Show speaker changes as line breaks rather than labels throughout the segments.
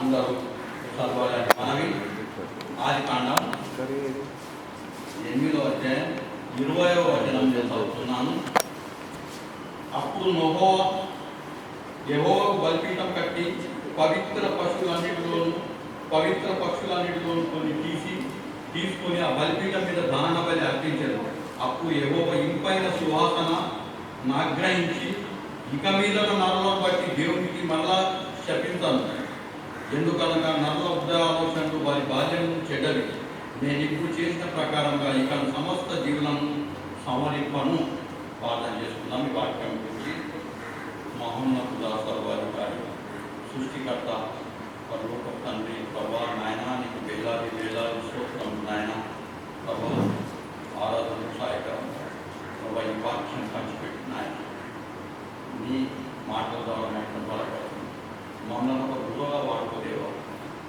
అందరూ చదవాలని మనవి. ఆది కాండం 8వ అధ్యాయం 20వ వచనం చదువుతున్నాను. అప్పుడు యెహోవాకు బలిపీఠం కట్టి పవిత్ర పక్షులన్నిటిలోను కొన్ని తీసుకొని ఆ బలిపీఠం మీద దాన బలి అర్పించారు. అప్పుడు యెహోవా ఇంపైన సువాసన నాగ్రహించి, ఇక మీదట నరులను బట్టి దేవునికి మరలా శపించాను. ఎందుకనగా నరుల ఉదయ ఆలోచనలు వారి బాల్యం చెడ్డవి. నేను ఇప్పుడు చేసిన ప్రకారంగా ఇక సమస్త జీవులను సమరింపను. ప్రార్థన చేసుకుందాం. ఈ వాక్యం గురించి మహోన్నతుడా సర్వాధికారి సృష్టికర్త పరలోక తండ్రి ప్రభా నాయన, నీకు వేలాది స్తోత్రం నాయన. ప్రభా ఆరాధన సహాయకరం ప్రభా, ఈ వాక్యం పంచిపెట్టిన ఆయన నీ మాటల ద్వారా మాట్లాడిన బలపడుతుంది. మమ్మల్ని ఒక గురువుగా వాడుకోలేవా?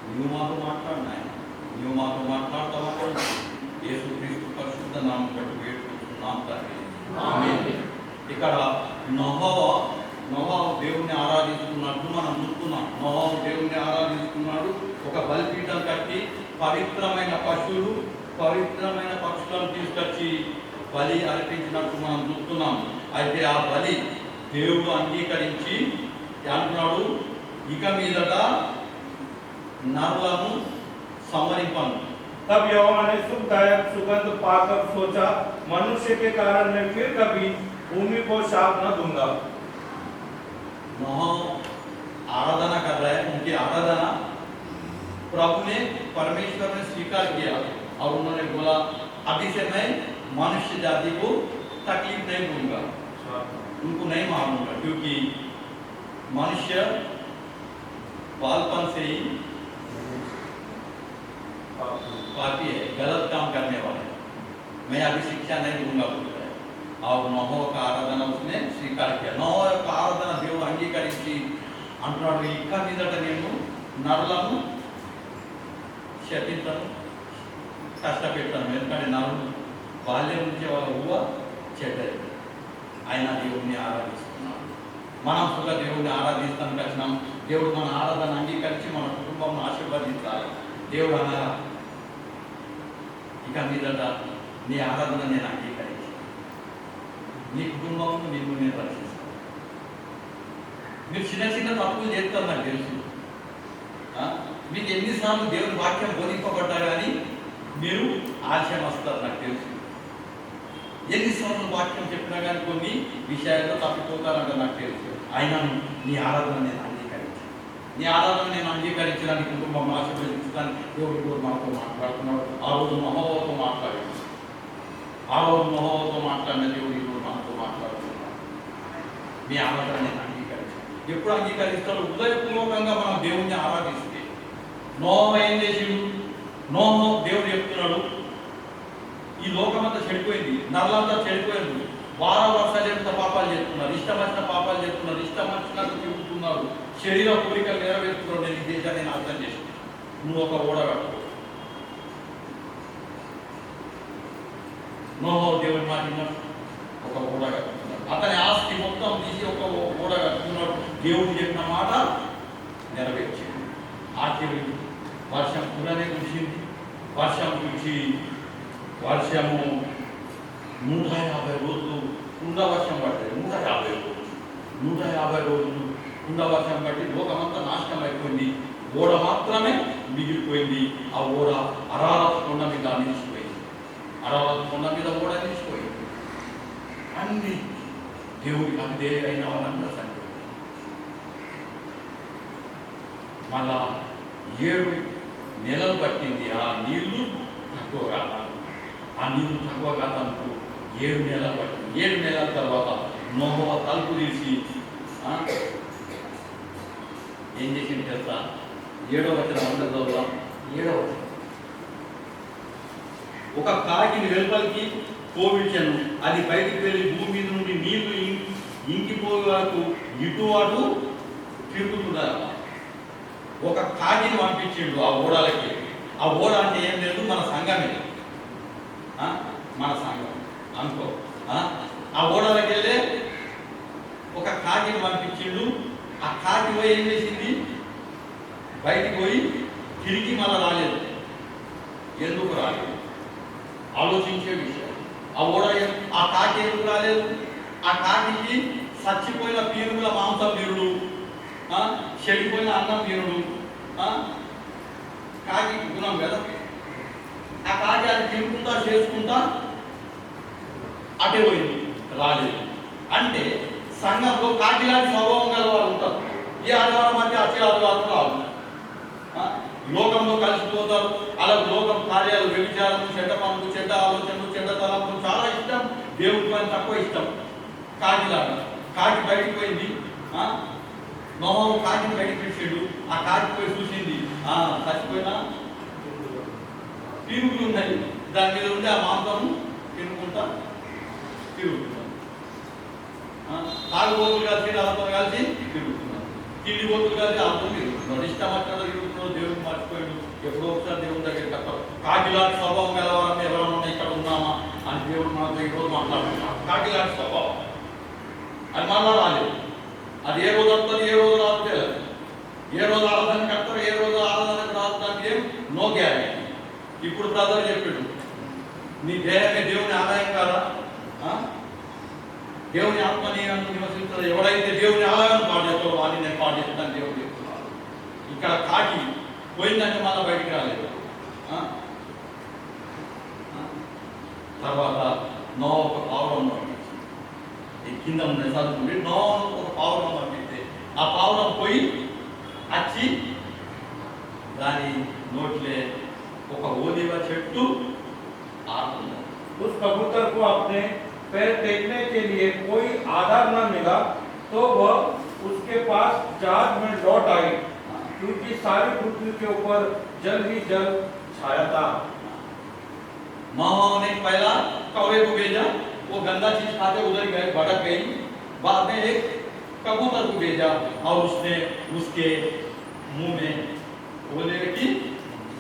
నువ్వు మాతో మాట్లాడిన ఆయన, నువ్వు మాతో మాట్లాడతావా? యేసుక్రీస్తు పరిశుద్ధ నామం బట్టి వేడుకుంటున్నాం తండ్రి. ఆమేన్. ఇక్కడ నోవాహు దేవుణ్ణి ఆరాధిస్తున్నట్టు మనం చూస్తున్నాం. నోవాహు దేవుణ్ణి ఆరాధిస్తున్నాడు. ఒక బలిపీఠం కట్టి పవిత్రమైన పక్షులను తీసుకొచ్చి బలి అర్పించినట్టు మనం చూస్తున్నాం. అయితే ఆ బలి దేవుడు అంగీకరించి అంటున్నాడు, ఇక మీదట నరులను సంహరింపను.
तब यहोवा ने सुखदायक सुगंध पाकर सोचा, मनुष्य के कारण मैं फिर कभी भूमि को शाप न दूंगा।
आराधना कर रहा है, उनकी आराधना प्रभु ने परमेश्वर ने स्वीकार किया और उन्होंने बोला, अभी से मैं मनुष्य जाति को तकलीफ नहीं दूंगा, उनको नहीं मारूंगा, क्योंकि मनुष्य बालपन से ही पापी है, गलत काम करने वाले है, मैं अभी शिक्षा नहीं दूंगा बोल रहा है। और नोह का आराधना उसने स्वीकार किया. नोह का आराधना దేవుడు అంగీకరించి అంటున్నాడు, ఇక మీదట నేను నరులను శపించను, కష్టపెట్టాను. ఎందుకంటే నరులు బాల్యం నుంచి వాళ్ళ ఊహ చెడ్డది. ఆయన దేవుడిని ఆరాధిస్తున్నాడు. మనం కూడా దేవుడిని ఆరాధిస్తానికి వచ్చినాం. దేవుడు మన ఆరాధన అంగీకరించి మన కుటుంబం ఆశీర్వదించాలి. దేవుడు అన్నారా, ఇక మీదట నీ ఆరాధన నేను అంగీకరించి నీ కుటుంబం నిన్ను నేను రక్షిస్తాను. మీరు చిన్న తప్పులు చేస్తారు నాకు తెలుసు. మీకు ఎన్నిసార్లు దేవుని వాక్యం బోధింపబడ్డా కానీ మీరు ఆశయం వస్తారు నాకు తెలుసు. ఎన్నిసార్లు వాక్యం చెప్పినా కానీ కొన్ని విషయాల్లో తప్పిపోతారంట నాకు తెలుసు. అయినా నీ ఆరాధన నేను నీ ఆరాధన నేను అంగీకరించడానికి కుటుంబం ఆశీర్వదించడానికి దేవుడు కూడా మాతో మాట్లాడుతున్నాడు. ఆ రోజు మహోవతో మాట్లాడిన దేవుడు కూడా మాతో మాట్లాడుతున్నాడు. మీ ఆరాధన నేను అంగీకరించాను. ఎప్పుడు అంగీకరిస్తాడు? హృదయపూర్వకంగా మనం దేవుణ్ణి ఆరాధిస్తే. నోహ ఏం చేసిండు? నోహ దేవుడు చెప్తున్నాడు, ఈ లోకమంతా చెడిపోయింది, నరులంతా చెడిపోయింది, వర్షాలు ఎంత పాపాలు చేస్తున్నారు, ఇష్టం వచ్చిన పాపాలు చేస్తున్నారు, ఇష్టం వచ్చినట్టు తిరుగుతున్నారు, శరీర కోరికలు నెరవేరుతున్నాడు. నేను ఈ దేశాన్ని అర్థం చేసి నువ్వు ఒక ఓడ కట్టుకో. నోహ దేవుడి మాట్లాడినాడు, ఒక ఓడ కట్టుకున్నాడు. అతని ఆస్తి మొత్తం తీసి ఒక ఓడ కట్టుకున్నాడు. దేవుడు చెప్పిన మాట నెరవేర్చింది. ఆఖరి వర్షం కూడానే కురిసింది. వర్షం కురిసి వర్షము 150 రోజులు కుండ వర్షం పడ్డది. 150 రోజులు కుండ వర్షం పట్టి లోకమంతా నాశనం అయిపోయింది. ఓడ మాత్రమే మిగిలిపోయింది. ఆ ఓడ అరారత్ కొండ మీద నిలిచిపోయింది. ఓడ నిలిచిపోయింది. అన్ని దేవుడికి అదే అయిన వాళ్ళందరూ చనిపోయింది. మళ్ళా 7 నెలలు పట్టింది ఆ నీళ్లు తక్కువ కాదంటూ 7 నెలలు పట్టింది. 7 నెలల తర్వాత నోహ తలుపు తీసి ఏం చేసింది తెలుసా? 7వ వచనం అందరిలో 7వ వచనం, ఒక కాకిని వెలుపలికి పోవించను, అది బయటికి వెళ్ళి భూమి మీద నుండి నీళ్లు ఇంకిపోయే వరకు ఇటు అటు తిరుగుతున్నారు. ఒక కాకిని పంపించిండు ఆ ఓడలకి. ఆ ఓడ అంటే ఏం లేదు, మన సంఘమే, మన సంఘం అనుకో. ఆ ఓడలకి వెళ్ళే ఒక కాకిని పంపించిండు. ఆ కాకి పోయి ఏం చేసింది? బయటికి పోయి తిరిగి మళ్ళా రాలేదు. ఎందుకు రాలేదు ఆలోచించే విషయం. ఆ కాకి ఎందుకు రాలేదు? ఆ కాకి చచ్చిపోయిన పీనుగుల మాంసం తిరుడు, చెడిపోయిన అన్నం తిరుడు కాకి గుణం కదా. ఆ కాకి అది తినుకుంటా చేసుకుంటా అటే పోయింది, రాలేదు. అంటే సంఘంలో కాకిలాంటి స్వభావం గల వారు ఉంటారు. ఈ ఆదివారం అంటే వచ్చే ఆదివారం రాదు. లోకంలో కలిసిపోతారు. అలా లోకం కార్యాలు, వ్యభిచారం, చెడ్డ పనులు, చెడ్డ ఆలోచనలు, చెడ్డ తలంపులు చాలా ఇష్టం. దేవుడి పని తక్కువ ఇష్టం. కాకిలాగా కాకి బయటికి పోయింది. నోహు కాకిని బయటికి పెట్టాడు. ఆ కాకి పోయి చూసింది, చచ్చిపోయినా పీనుగులు ఉన్నాయి, దాని మీద ఉండి ఆ మాంసం తినుకుంటా తిరుగుతున్నారు. తాగుబోతులు కలిసి వాళ్ళతో కలిసి తిరుగుతున్నారు. తిండి బోతులు కలిసి వాళ్ళతో తిరుగుతున్నారు. ఇష్టం అక్కడ తిరుగుతున్నారు. దేవుడిని మర్చిపోయాడు. ఎప్పుడో ఒకసారి దేవుడి దగ్గరికి వస్తారు. కాకిలాంటి స్వభావం గలవారని ఎవరన్నా ఇక్కడ ఉన్నామా అని దేవుడు మనతో ఈరోజు మాట్లాడుతున్నాం. కాకిలాంటి స్వభావం అది మళ్ళా రాలేదు. అది ఏ రోజు వస్తుంది, ఏ రోజు రాదు తెలియదు. ఏ రోజు ఆరాధన కడతారు, ఏ రోజు ఆరాధనకు రాదు, దానికి ఏం నో గ్యారెంటీ. ఇప్పుడు బ్రదర్ చెప్పాడు, నీ దేహమే దేవుని ఆదాయం కాదా? దేవుని ఆత్మ నీ అంటూ నివసిస్తుంది. ఎవడైతే దేవుని ఆలయాన్ని పాటిస్తారో వాడిని నేను పాటిస్తాను దేవుడు చెప్తున్నాడు. ఇక్కడ కాకి పోయిందంటే మళ్ళీ బయటికి రాలేదు. తర్వాత నోవహు ఒక పావురం పంపించింది. ఈ కింద ఉన్న చదువుకుంటే నోవహు ఒక పావురం పంపిస్తే ఆ పావురం పోయి వచ్చి దాని నోట్లే ఒక ఓలివ చెట్టు ఆడుతుంది.
उस कबूतर को अपने पैर टेकने के लिए कोई आधार न मिला तो वह उसके पास जहाज में लौट आई, क्योंकि सारी पृथ्वी के ऊपर जल ही जल छाया था।
नोह ने पहला कौवे को भेजा, वो गंदा चीज खाते उधर गए, भटक गई। बाद में एक कबूतर को भेजा और उसने उसके मुंह में ओलिव की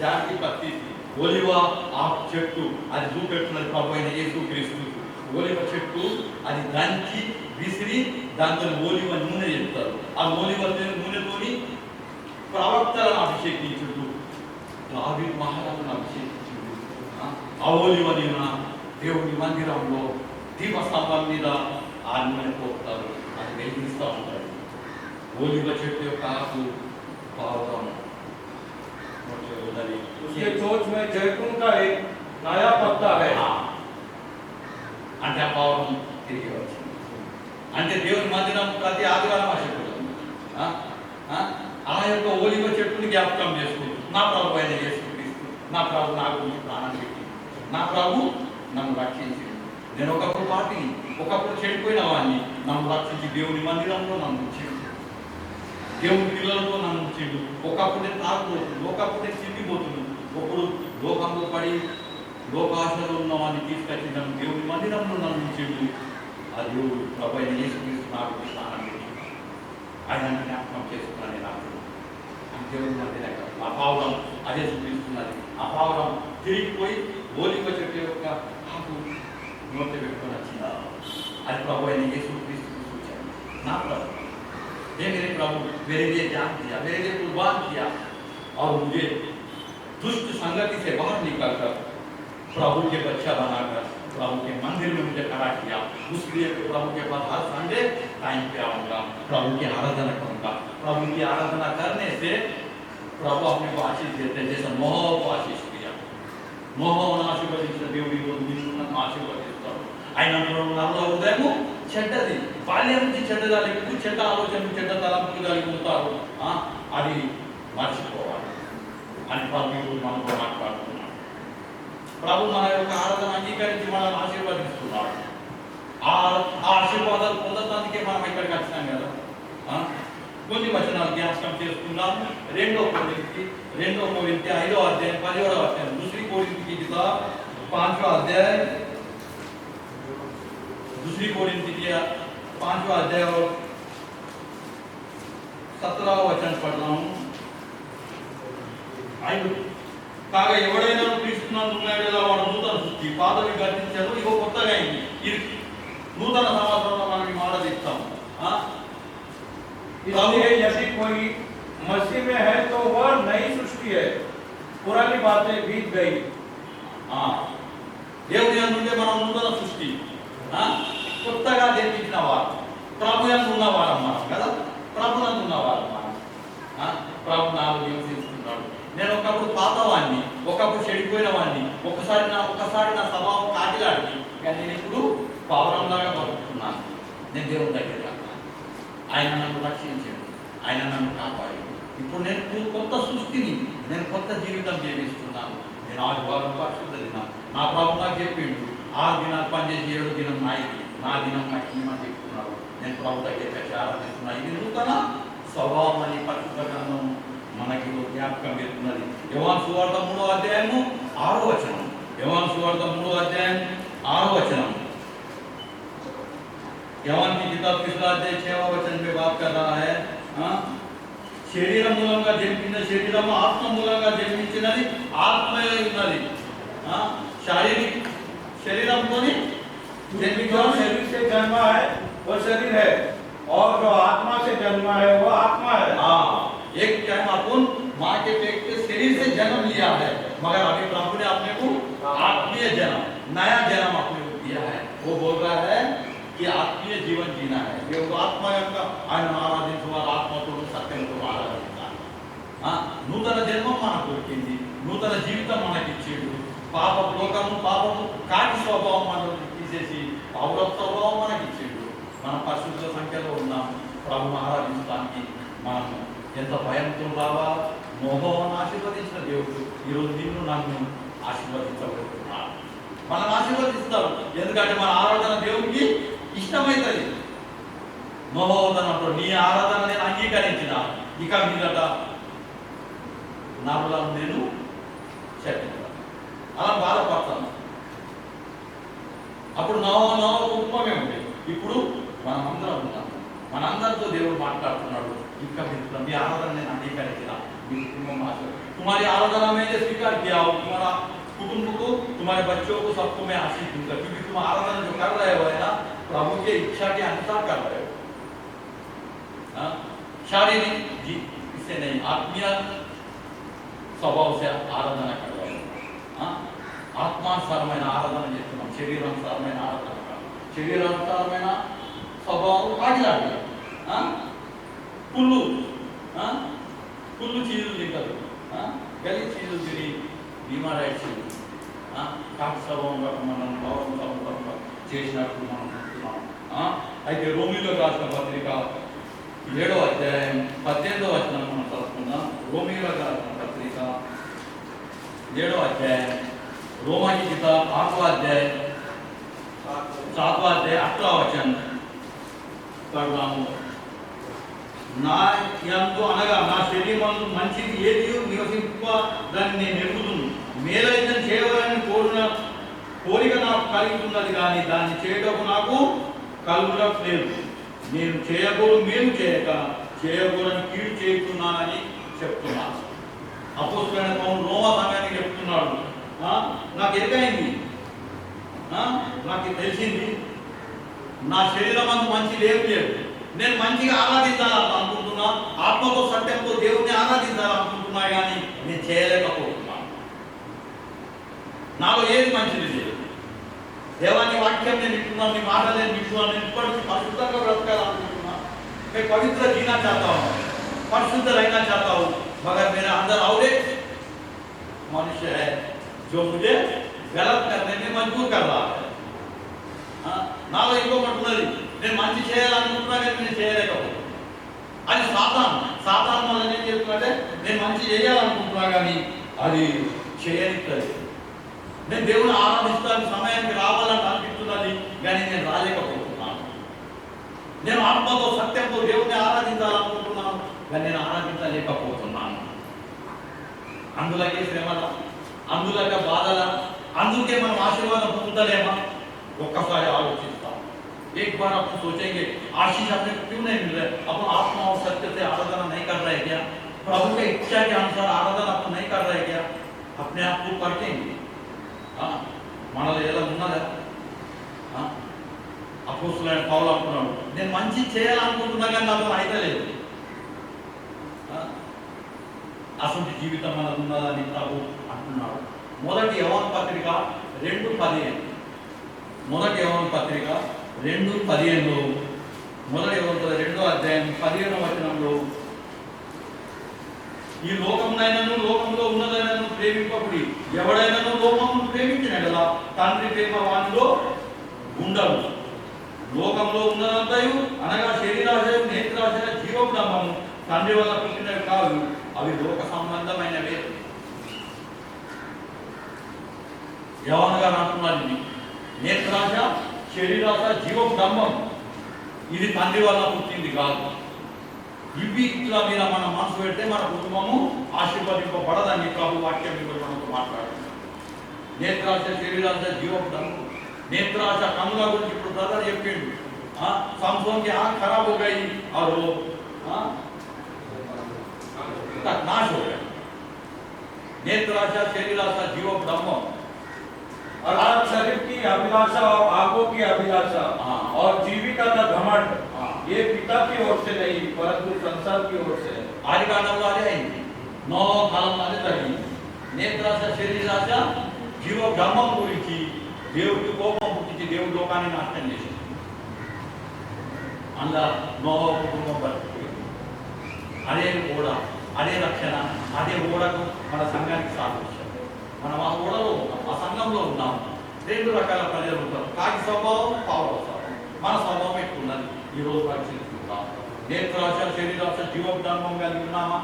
जान की पत्ती थी, ఓలివ ఆకు చెట్టు, అది చూపెట్టున్నది ప్రభు అయిన యేసుక్రీస్తు. ఓలివ చెట్టు అది దంచి విసిరి దాంతో ఓలివ నూనె చెప్తారు. ఆ ఓలివ నూనెతోని ప్రవక్తలను అభిషేకించుడు, దావీదు మహారాజును అభిషేకించుడు. ఆ ఓలివ నూనె దేవుని మందిరంలో దీపస్తంభం మీద ఆ నూనె పోస్తారు, అది వెలిగిస్తూ ఉంటారు. ఓలివ చెట్టు యొక్క ఆకు పావురం
उसके चोंच में जैतून का एक नया पत्ता है।
అంటే ఆ పావురం తిరిగి వచ్చింది. అంటే దేవుని మందిరం ప్రతి ఆదివారం ఆశపడుతుంది. ఆ యొక్క ఓలివ చెట్టుని జ్ఞాపకం చేసుకుంటూ, నా ప్రభు అయిన యేసుక్రీస్తు, నా ప్రభు నా గురించి ప్రాణం పెట్టి, నా ప్రభు నన్ను రక్షించి, నేను ఒకప్పుడు చెడిపోయిన వాడిని నన్ను రక్షించి దేవుని మందిరంలో నన్ను ఉంచిండు, దేవుని పిల్లలతో నన్ను ఉంచిండు. ఒకప్పుడే తాగుబోతుంది, ఒకప్పుడే తిండిపోతుంది, ఒకడు లోకంలో పడి లోకాశలో ఉన్న వాడిని తీసుకొచ్చి నన్ను దేవుని మందిరంలో నన్ను ఉంచిండు. ఆ దేవుడు ప్రభు అయిన యేసుక్రీస్తు నాకు స్నానం చేసిండు. ఆయన జ్ఞాపకం చేసుకున్నాను నాకు దేవుని మందిరం. ఆ పావురం అదే చూపిస్తున్నది. ఆ పావురం తిరిగిపోయి ఓలివ చెట్టు యొక్క ఆకు నోట పెట్టుకొని వచ్చింది. అది ప్రభు అయిన యేసుక్రీస్తుకు సూచన. నా ప్రభు मेरे प्रभु मेरे लिए जान दिया, मेरे लिए कुर्बान किया और मुझे दुष्ट संगति से बाहर निकालकर प्रभु के बच्चा बनाकर प्रभु के मंदिर में मुझे खड़ा किया। उसलिए प्रभु के पास हर संडे टाइम पे आऊँगा, प्रभु की आराधना करूँगा। प्रभु की आराधना करने से प्रभु अपने को आशीष देते हैं, जैसे नोह को आशीष दिया। नोह आशीर्वदिంచిన దేవుడి రోజు నిన్ను ఆశీర్వదిస్తాడు. ఆయన నరుల హృదయము చెడ్డది, బాల్యం నుంచి చెడ్డదాలి, చెడ్డ ఆలోచనలు, చెడ్డ తలంపులు కలిగి ఉంటారు. అది మర్చిపోవాలి అని ప్రభు మనతో మాట్లాడుతున్నాడు. ప్రభు మన యొక్క ఆరాధన అంగీకరించి మనల్ని ఆశీర్వదిస్తున్నాడు. ఆ ఆశీర్వాదాలు పొందటానికే మనం ఇక్కడికి వచ్చినాం కదా. కొన్ని వచనాలు జ్ఞాపకం చేసుకున్నాం. 2 కొరింథీ 5వ అధ్యాయం 17వ వచనం, दूसरी कोरिन्थी की किताब 5वां अध्याय, दूसरी कोरिन्थी की 5वां अध्याय और 17వ వచనం పడదాము. కాగా ఎవడైనా క్రీస్తునందు ఉన్నాడో వాడు నూతన సృష్టి, పాతవి గతించదు, ఇగో కొత్తగా అయింది. ఇది నూతన సంవత్సరంలో మనం ఆరాధిస్తాం.
इसलिए यदि कोई मसीह में है तो वह नई सृष्टि है, पुरानी बातें बीत गई।
దేవుని యందు ఉంటే మనం నూతన సృష్టి, కొత్తగా జన్మించిన వారు, ప్రభు యందు ఉన్నవారు మనం కదా, ప్రభు యందు ఉన్నవారు మనం. ప్రభు నాలో నివసిస్తున్నాడు. నేను ఒకప్పుడు పాతవాడిని, ఒకప్పుడు చెడిపోయిన వాడిని, ఒక్కసారి నా స్వభావం కాటిలాడిని, కానీ నేను ఇప్పుడు పౌరంలాగా బతుకుతున్నాను. నేను దేవుని దగ్గర ఆయన నన్ను రక్షించాడు, ఆయన నన్ను కాపాడు. ఇప్పుడు నేను కొత్త సృష్టిని, నేను కొత్త జీవితం జీవిస్తున్నాను. నేను ఆదివారం పరిశుద్ధ దినం, నా ప్రభు నాకు చెప్పిండు, 6 దినాలు పనిచేసి 7 దినం నా దినం నాకు ఇమ్మని చెప్తున్నాడు. నేను ప్రభు దగ్గర ఆరాధిస్తున్నా. ఇది నూతన స్వభావం అని పరిశుద్ధ గ్రంథం మనకి జ్ఞాపకం పెడుతున్నది. యోహాను సువార్త 3వ అధ్యాయము 6వ వచనం. యోహాను సువార్త 3వ అధ్యాయం 6వ వచనం. యోహాను की किताब पिछला अध्याय 6వ वचन पे बात कर रहा है. శరీర మూలంగా జన్మించిన శరీరము, ఆత్మ మూలంగా జన్మించినది ఆత్మయే ఉన్నది. శారీరక శరీరంతో
जो शरीर से जन्मा है वो शरीर है, और जो आत्मा से जन्मा है वो आत्मा है।
एक टाइम अपन माँ के पेट के शरीर से जन्म लिया है, मगर अभी प्रभु ने अपने को आत्मीय जन्म, नया जन्म अपने को दिया है. वो बोल रहा है कि आत्मीय जीवन जीना है. ये वो आत्मा యొక్క ఆయన ఆరాధించువారు ఆత్మతో సత్యంతో ఆరాధిస్తారు. నూతన జన్మం మనకు దొరికింది, నూతన జీవితం మనకి ఇచ్చేడు. పాపపు లోకము, పాపము కాటి స్వభావం మనల్ని తీసేసి పౌర స్వభావం మనకి ఇచ్చేడు. మన పరిశుద్ధ సంఖ్యలో ఉన్నాం. ప్రభువును ఆరాధించడానికి మనం ఎంత భయంతో రావాలో. మోహోను ఆశీర్వదించిన దేవుడు ఈరోజు నిన్ను నన్ను ఆశీర్వదించబోతున్నాడు. మనం ఆశీర్వదిస్తాం, ఎందుకంటే మన ఆరాధన దేవునికి ఇష్టమవుతుంది. మహోదనంతో నీ ఆరాధన నేను అంగీకరించిన, ఇక మీదట నరులను నేను శపించాను, అలా బాధపడతాను. అప్పుడు నవ కుటుంబమే ఉంది. ఇప్పుడు మనం అందరం ఉన్నాం, మనందరితో దేవుడు మాట్లాడుతున్నాడు. ఇంకా మీ ఆరాధన నేను అంగీకరించిన, మీ కుటుంబం तुम्हारी आराधना मैंने स्वीकार किया हो, तुम्हारा कुटुंब को, तुम्हारे बच्चों को, सबको मैं आशीष दूंगा, क्योंकि तुम आराधना जो कर रहे हो है ना, प्रभु के इच्छा के अनुसार कर रहे हो. शारीरिक जी इससे नहीं, आत्मीय स्वभाव से आराधना कर रहे हो. ఆత్మానుసారమైన ఆరాధన చేస్తున్నాం, శరీరానుసారమైన ఆరాధన కాదు. శరీరానుసారమైన స్వభావం కాటిలాడు, కుళ్ళు చీజులు తింటారు, గలి చీజులు తిని డిమారైట్స్ కాటి స్వభావంగా మనం భావం చేసినట్టు మనం చూస్తున్నాం. అయితే రోమిలో రాసిన పత్రిక 7వ అధ్యాయం 18వ వచనం మనం చదువుకుందాం. రోమిలో రాసిన పత్రిక 7వ అధ్యాయం, रोमा की किताब 8वां अध्याय 7वां अध्याय 8वां वचन पढ़ाऊं. నా యందు అనగా నా శరీరమందు మంచిది ఏది నివసింప దాన్ని నేను ఎరుగుదును, మేలైన చేయవాలని కోరిక నాకు కలుగుతున్నది, కానీ దాన్ని చేయటకు నాకు కలుగుటలేదు. నేను చేయకూడదు మేలు చేయక చేయకూడని కీడు చేస్తున్నానని చెప్తున్నాను. అపోస్తలుడైన పౌలు రోమా సంఘానికి చెప్తున్నాడు, నాకు ఎరుకైంది, నాకు తెలిసింది, నా శరీరం అంత మంచిది ఏం లేదు. నేను మంచిగా ఆరాధించాలనుకుంటున్నా, ఆత్మతో సత్యంతో దేవుడిని ఆరాధించాలనుకుంటున్నా, కానీ నేను చేయలేకపోతున్నాను. నాలో ఏది మంచిది లేదు. దేవాన్ని వాక్యం నేను వింటున్నాను, నీ మాట నేను వింటున్నాను, నేను ఇప్పటికీ పరిశుద్ధంగా బ్రతకాలనుకుంటున్నాను. मैं पवित्र जीना चाहता हूँ, परिशुद्ध रहना चाहता हूँ, मगर मेरे अंदर और एक मनुष्य है जो मुझे गलत करने में मजबूर कर रहा है. నాలో ఇంకొకటి, నేను మంచి చేయాలనుకుంటున్నా కానీ నేను చేయలేకపోతున్నాను. అది సాతాను వల్ల ఏం చెప్తున్నట్టే, నేను మంచి చేయాలనుకుంటున్నా కానీ అది చేయనిస్తుంది. నేను దేవుని ఆరాధిస్తాను, సమయానికి రావాలని అనిపిస్తున్నది, కానీ నేను రాలేకపోతున్నాను. నేను ఆత్మతో సత్యంతో దేవుని ఆరాధించాలనుకుంటున్నాను, కానీ నేను ఆరాధించలేకపోతున్నాను. అందులోకే శ్రమల, అందులోకే బాధల, అందుకే మనం ఆశీర్వాదం పొందుతలేమా? ఒక్కసారి ఆలోచిస్తాం. एक बार अपन सोचेंगे आशीष अपने को क्यों नहीं मिल रहा है? अपन आत्मा और सत्य से आराधना नहीं कर रहे क्या? प्रभु के इच्छा के अनुसार आराधना अपन नहीं कर रहे क्या? अपने आप को परखेंगे. మనలో ఎలా ఉన్నదా? అపోస్తలుడైన పౌలు అంటున్నాడు, నేను మంచి చేయాలనుకుంటున్నా కానీ నాకు అయితే లేదు. అసలు జీవితం మనకు ఉన్నదని ప్రభు అంటున్నాడు. మొదటి యోహాను పత్రిక 2:15, మొదటి యోహాను పత్రిక 2:15, మొదటి యోహాను 2వ అధ్యాయం 15వ వచనంలో, ఈ లోకమునైనను లోకంలో ఉన్నదైనను ప్రేమింపబడి ఎవడైనాను లోకమును ప్రేమించిన ఎడల తండ్రి ప్రేమ వానిలో ఉండదు. లోకంలో ఉన్నదంతయు అనగా శరీరాశయం, నేత్రాశయ, జీవబ్రహ్మము తండ్రి వల్ల పుట్టినవి కాదు, అవి లోక సంబంధమైనవే. యోహాను గారు అంటున్నారు, ఇది నేత్రాశ, శరీరాశ, జీవబ్రహ్మం ఇది తండ్రి వల్ల పుట్టింది కాదు. ఇవి ఇట్లా మీద మన మనసు పెడితే మన కుటుంబము ఆశీర్వదింపబడదని ప్రభు వాక్యం మనతో మాట్లాడుతున్నాం. నేత్రాశ, శరీరాశ, జీవబ్రహ్మం. నేత్రాశ కన్నుల గురించి ఇప్పుడు బ్రదర్ చెప్పిండు. సంసోన్కి ఖరాబ్ हो गई और वो नाश हो गया. नेत्राशा, शरीराशा, जीव ब्रह्म
अर्थात शरीर की अभिलाषा और आंखों की अभिलाषा और जीविका का घमंड ये पिता की ओर से नहीं परंतु संसार की ओर से है.
आदि कांडंలో అదే అయింది. నోహ కాలంలో అదే జరిగింది. నేత్రాశ, శరీరాశ, జీవ బ్రహ్మం గురించి దేవుడికి కోపం పుట్టించి దేవుడు లోకాన్ని నాశనం చేసింది. అందులో నోహ కుటుంబం బతికిపోయింది. అదే ఓడ, అదే రక్షణ, అదే ఓడకు మన సంఘానికి సాదృశ్యం. మనం ఆ ఓడలో ఉన్నాం, ఆ సంఘంలో ఉన్నాం. 2 రకాల ప్రజలు ఉంటారు, కాకి స్వభావం, పావుల స్వభావం. మన స్వభావం ఎక్కున్నది ఈరోజు పరిశీలిస్తున్నాం. నేత్రాశ, శరీరాశ, జీవబ్రహ్మం కలిగి ఉన్నామా?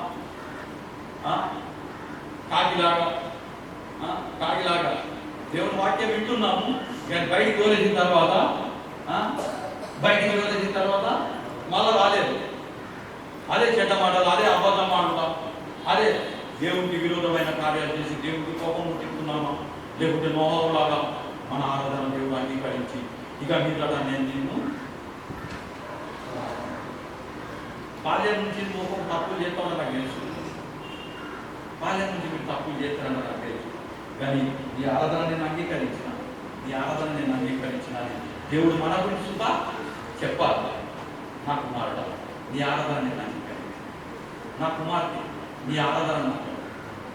కాకిలాగా కాకిలాగా దేవుని వాక్యం వింటున్నాము, కానీ బయటికి వదిలేసిన తర్వాత మళ్ళీ రాలేదు. అదే చెడ్డ మాటలు, అదే అబద్ధం మాటలు, అదే దేవునికి విరోధమైన కార్యాలు చేసి దేవుడికి కోపం పుట్టిస్తున్నామా? లేకుంటే నోహలాగా మన ఆరాధన దేవుడు అంగీకరించి ఇక మీద నేను నిన్ను బాల్యం నుంచి నువ్వు తప్పులు చేస్తామని నాకు తెలుసు. బాల్యం నుంచి మీరు తప్పులు చేస్తారని నాకు తెలుసు. కానీ ఈ ఆరాధన నేను అంగీకరించిన, ఈ ఆరాధన నేను అంగీకరించిన దేవుడు మన గురించి సుతా చెప్పాలి. నా కుమారుడు నీ ఆరాధన నేను అంగీకరించిన, నా కుమార్తె నీ ఆరాధన నాకు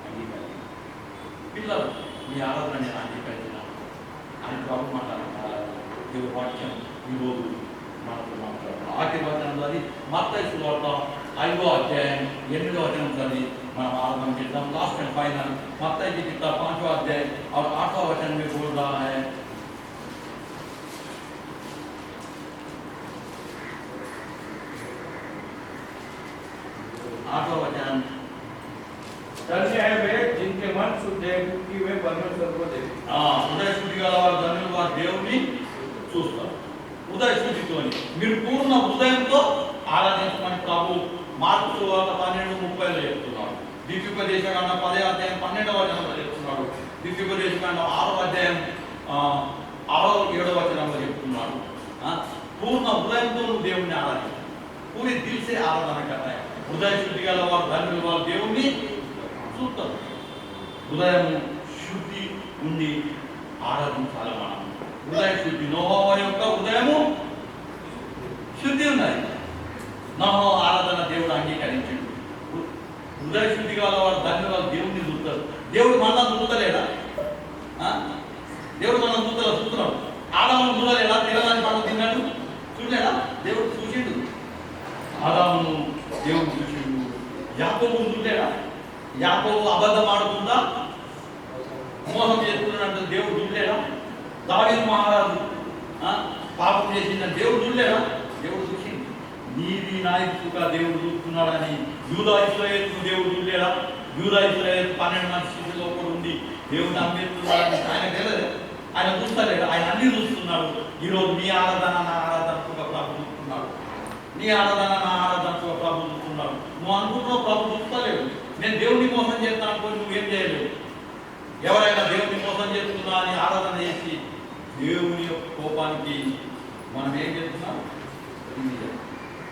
అంగీకరించిన, పిల్లలు నీ ఆరాధన నేను అంగీకరించిన అని ప్రభు మాట్లాడుతున్నారు. దేవుడు వాక్యం ఈరోజు మనకు మాట్లాడుతున్నాం. ఆశీర్వచనంలో అది మత్తయి సువార్త 5వ అధ్యాయం 8వ వచనం చదివి మనం आरंभ करते हैं. लास्ट एंड फाइनल मत्ती की किताब 5वां अध्याय और 8वां वचन में बोल रहा है, आठवां वचन,
धन्य है वे जिनके मन शुद्ध है क्योंकि वे परमेश्वर को देखेंगे.
ఉదయ శుద్ధి గల వారు ధన్యులు, వారు దేవుని చూస్తారు. ఉదయ శుద్ధితోని మీరు పూర్ణ హృదయంతో ఆరాధించమని ప్రభు మార్కు సువార్త 12:30లో చెప్తున్నాడు. ద్వితీయోపదేశకాండ 10వ అధ్యాయం 12వ వచనంలో చెప్తున్నాడు. ద్వితీయోపదేశకాండ 6వ అధ్యాయం 6-7వ వచనంలో చెప్తున్నాడు. పూర్ణ హృదయంతో నువ్వు దేవుణ్ణి ఆరాధించు. పూరి దిల్ సే ఆరాధన కర్తా. హృదయ శుద్ధి గల వారు ధన్యులు, వారు దేవుణ్ణి చూస్తారు. హృదయం శుద్ధి ఉండి ఆరాధించాలి మనం. హృదయ శుద్ధి, నోహోవా యొక్క హృదయము శుద్ధి ఉన్నది. నోహో ఆరాధన దేవుడు అంగీకరించాడు. హృదయ శుద్ధి గల వారు ధన్యులు, వారు దేవుణ్ణి చూస్తారు. దేవుడు మనల్ని చూస్తలేడా? దేవుడు మనల్ని చూస్తున్నాడు. ఆదామును చూడలేదా? తినడానికి మనం తిన్నాడు, చూడలేడా? దేవుడు చూసిండు. ఆదామును దేవుడు చూసిండు. యాకోబును చూడలేడా? యాకోబు అబద్ధం ఆడుతుందా, మోసం చేస్తున్నాడంటే దేవుడు చూడలేడా? దావీదు మహారాజు పాపం చేసిందని దేవుడు చూడలేడా? దేవుడు చూసిండు. నీది నాయకుగా దేవుడు చూస్తున్నాడని యూదా ఇశ్రాయేలుకు దేవుడు చూడలేడా? యూదా ఇశ్రాయేలు 12 మంది స్థితిలో కూడా ఉంది దేవుడు నమ్మేస్తున్నాడని ఆయన తెలియదు. ఆయన చూస్తలేడు, ఆయన అన్ని చూస్తున్నాడు. ఈరోజు నీ ఆరాధన నా ఆరాధనకు ప్రభు చూస్తున్నాడు. నీ ఆరాధన నా ఆరాధనకు ప్రభు చూస్తున్నాడు. నువ్వు అనుకుంటున్నావు ప్రభు చూస్తలేడు. నేను దేవుడిని మోసం చేస్తాను అనుకో, నువ్వేం చేయలేవు. ఎవరైనా దేవుడిని మోసం చేస్తున్నా అని ఆరాధన చేసి దేవుని యొక్క కోపానికి మనం ఏం చేస్తున్నాం?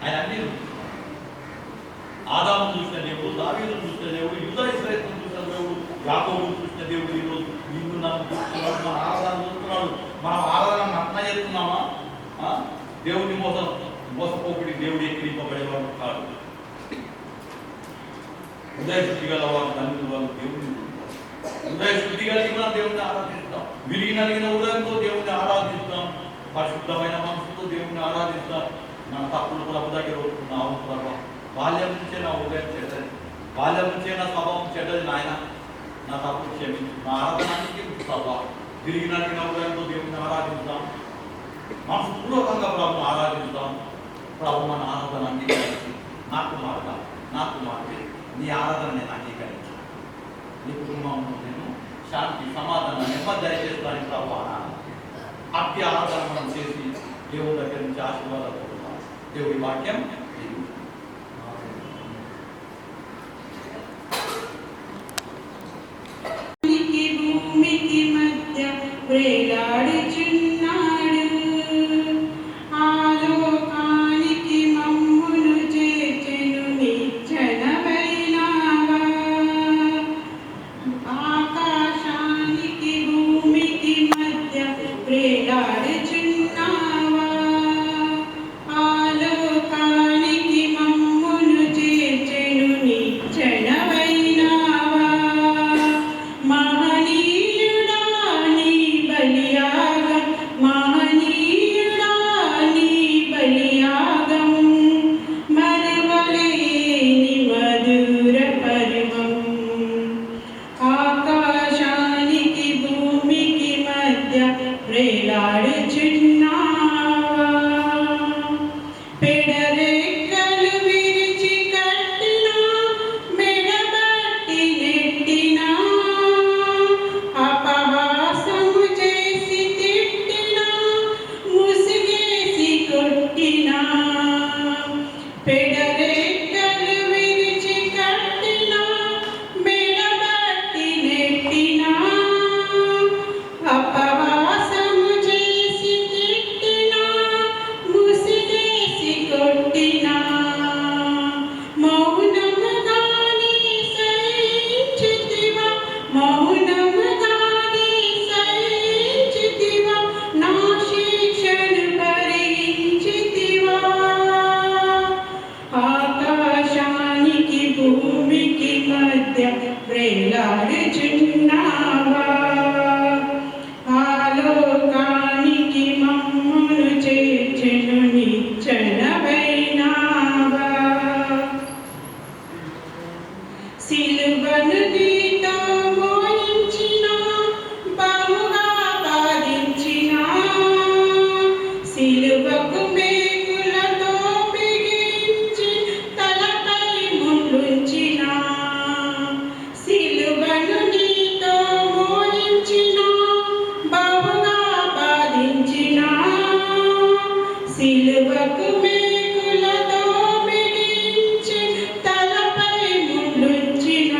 ఆయన అన్ని ఆదామును చూసిన దేవుడు, దావీదును చూసిన దేవుడు, యూదా ఇశ్రాయేలును చూసిన దేవుడు, యాకోబును చూసిన దేవుడు ఈరోజు నిన్ను నన్ను చూస్తున్నాడు. మన ఆరాధన చూస్తున్నాడు. మనం ఆరాధన నగ్న చేస్తున్నామా? దేవుడిని మోసపోకుడి దేవుడు ఎక్కిరింపబడేవాడు కాదు. హృదయ శుద్ధి గల వారు ధన్యులు, వాళ్ళు దేవుని హృదయ శుద్ధి కలిగి మనం దేవుని ఆరాధిస్తాం. విరిగినలిగిన హృదయంతో దేవుని ఆరాధిస్తాం. పరిశుద్ధమైన మనసుతో దేవుని ఆరాధిస్తాం. మన తప్పులు ప్రభు దగ్గర ఒప్పుకున్నావు ప్రభు. బాల్యం నుంచే నా హృదయం చెడ్డది, బాల్యం నుంచే నా స్వభావం చెడ్డది నాయన, నా తప్పులు క్షమించు. నా ఆరాధనానికి ప్రభు విరిగినలిగిన హృదయంతో దేవుని ఆరాధిస్తాం. మనస్పూర్వకంగా ప్రభుని ఆరాధిస్తాం. ప్రభు మన ఆరాధన అంగీకరించి నాకు మార్గ నీ ఆరాధన నేను అంగీకరించు. నీ కుటుంబంలో నేను శాంతి సమాధానం నెమ్మది దయచేస్తాను ప్రభు. అట్టి ఆరాధన మనం చేసి దేవుడి దగ్గర నుంచి ఆశీర్వాదాలు పొందుతాం. దేవుడి వాక్యం
భూమికి మధ్య వేలాడుచున్నాడు, ఆలోకానికి మమ్మును చేర్చెను నిచ్చెనవైనావా. ఆకాశానికి భూమికి మధ్య వేలాడుచున్నావా, ఆలోకానికి మమ్మును చేర్చెను నిచ్చెనవైనావా. మహనీయుడా నీ బలియాగం, మహనీయుడా నీ బలియాగం, మరువలేని మధుర పర్వం. ఆకాశానికి భూమికి మధ్య వేలాడుచున్నావా. పెడరెక్కలు విరిచి కట్టినా, మెడబట్టి నెట్టినా, అపహాసము చేసి తిట్టినా, ముసిగేసి కొట్టినా. పెడరెక్కలు విరిచి కట్టినా, మెడబట్టి నెట్టినా, అపహాసము చేసి తిట్టినా, ముసిగేసి కొట్టినా. మౌనముగానే సహించితివా, మౌనముగానే సహించితివా, నా శిక్షను భరించితివా. ఆకాశానికి భూమికి మధ్య వేలాడుచున్నావా, ఆలోకానికి మమ్మును చేర్చెను నిచ్చెనవైనావా. సిలువను నీతో మోయించిన, బహుగా బాధించిన, సిలువకు మేకులతో బిగించి తలపై ముళ్ళుంచిన. సిలువను నీతో మోయించిన, బహుగా బాధించిన, సిలువకు మేకులతో బిగించి తలపై ముళ్ళుంచిన.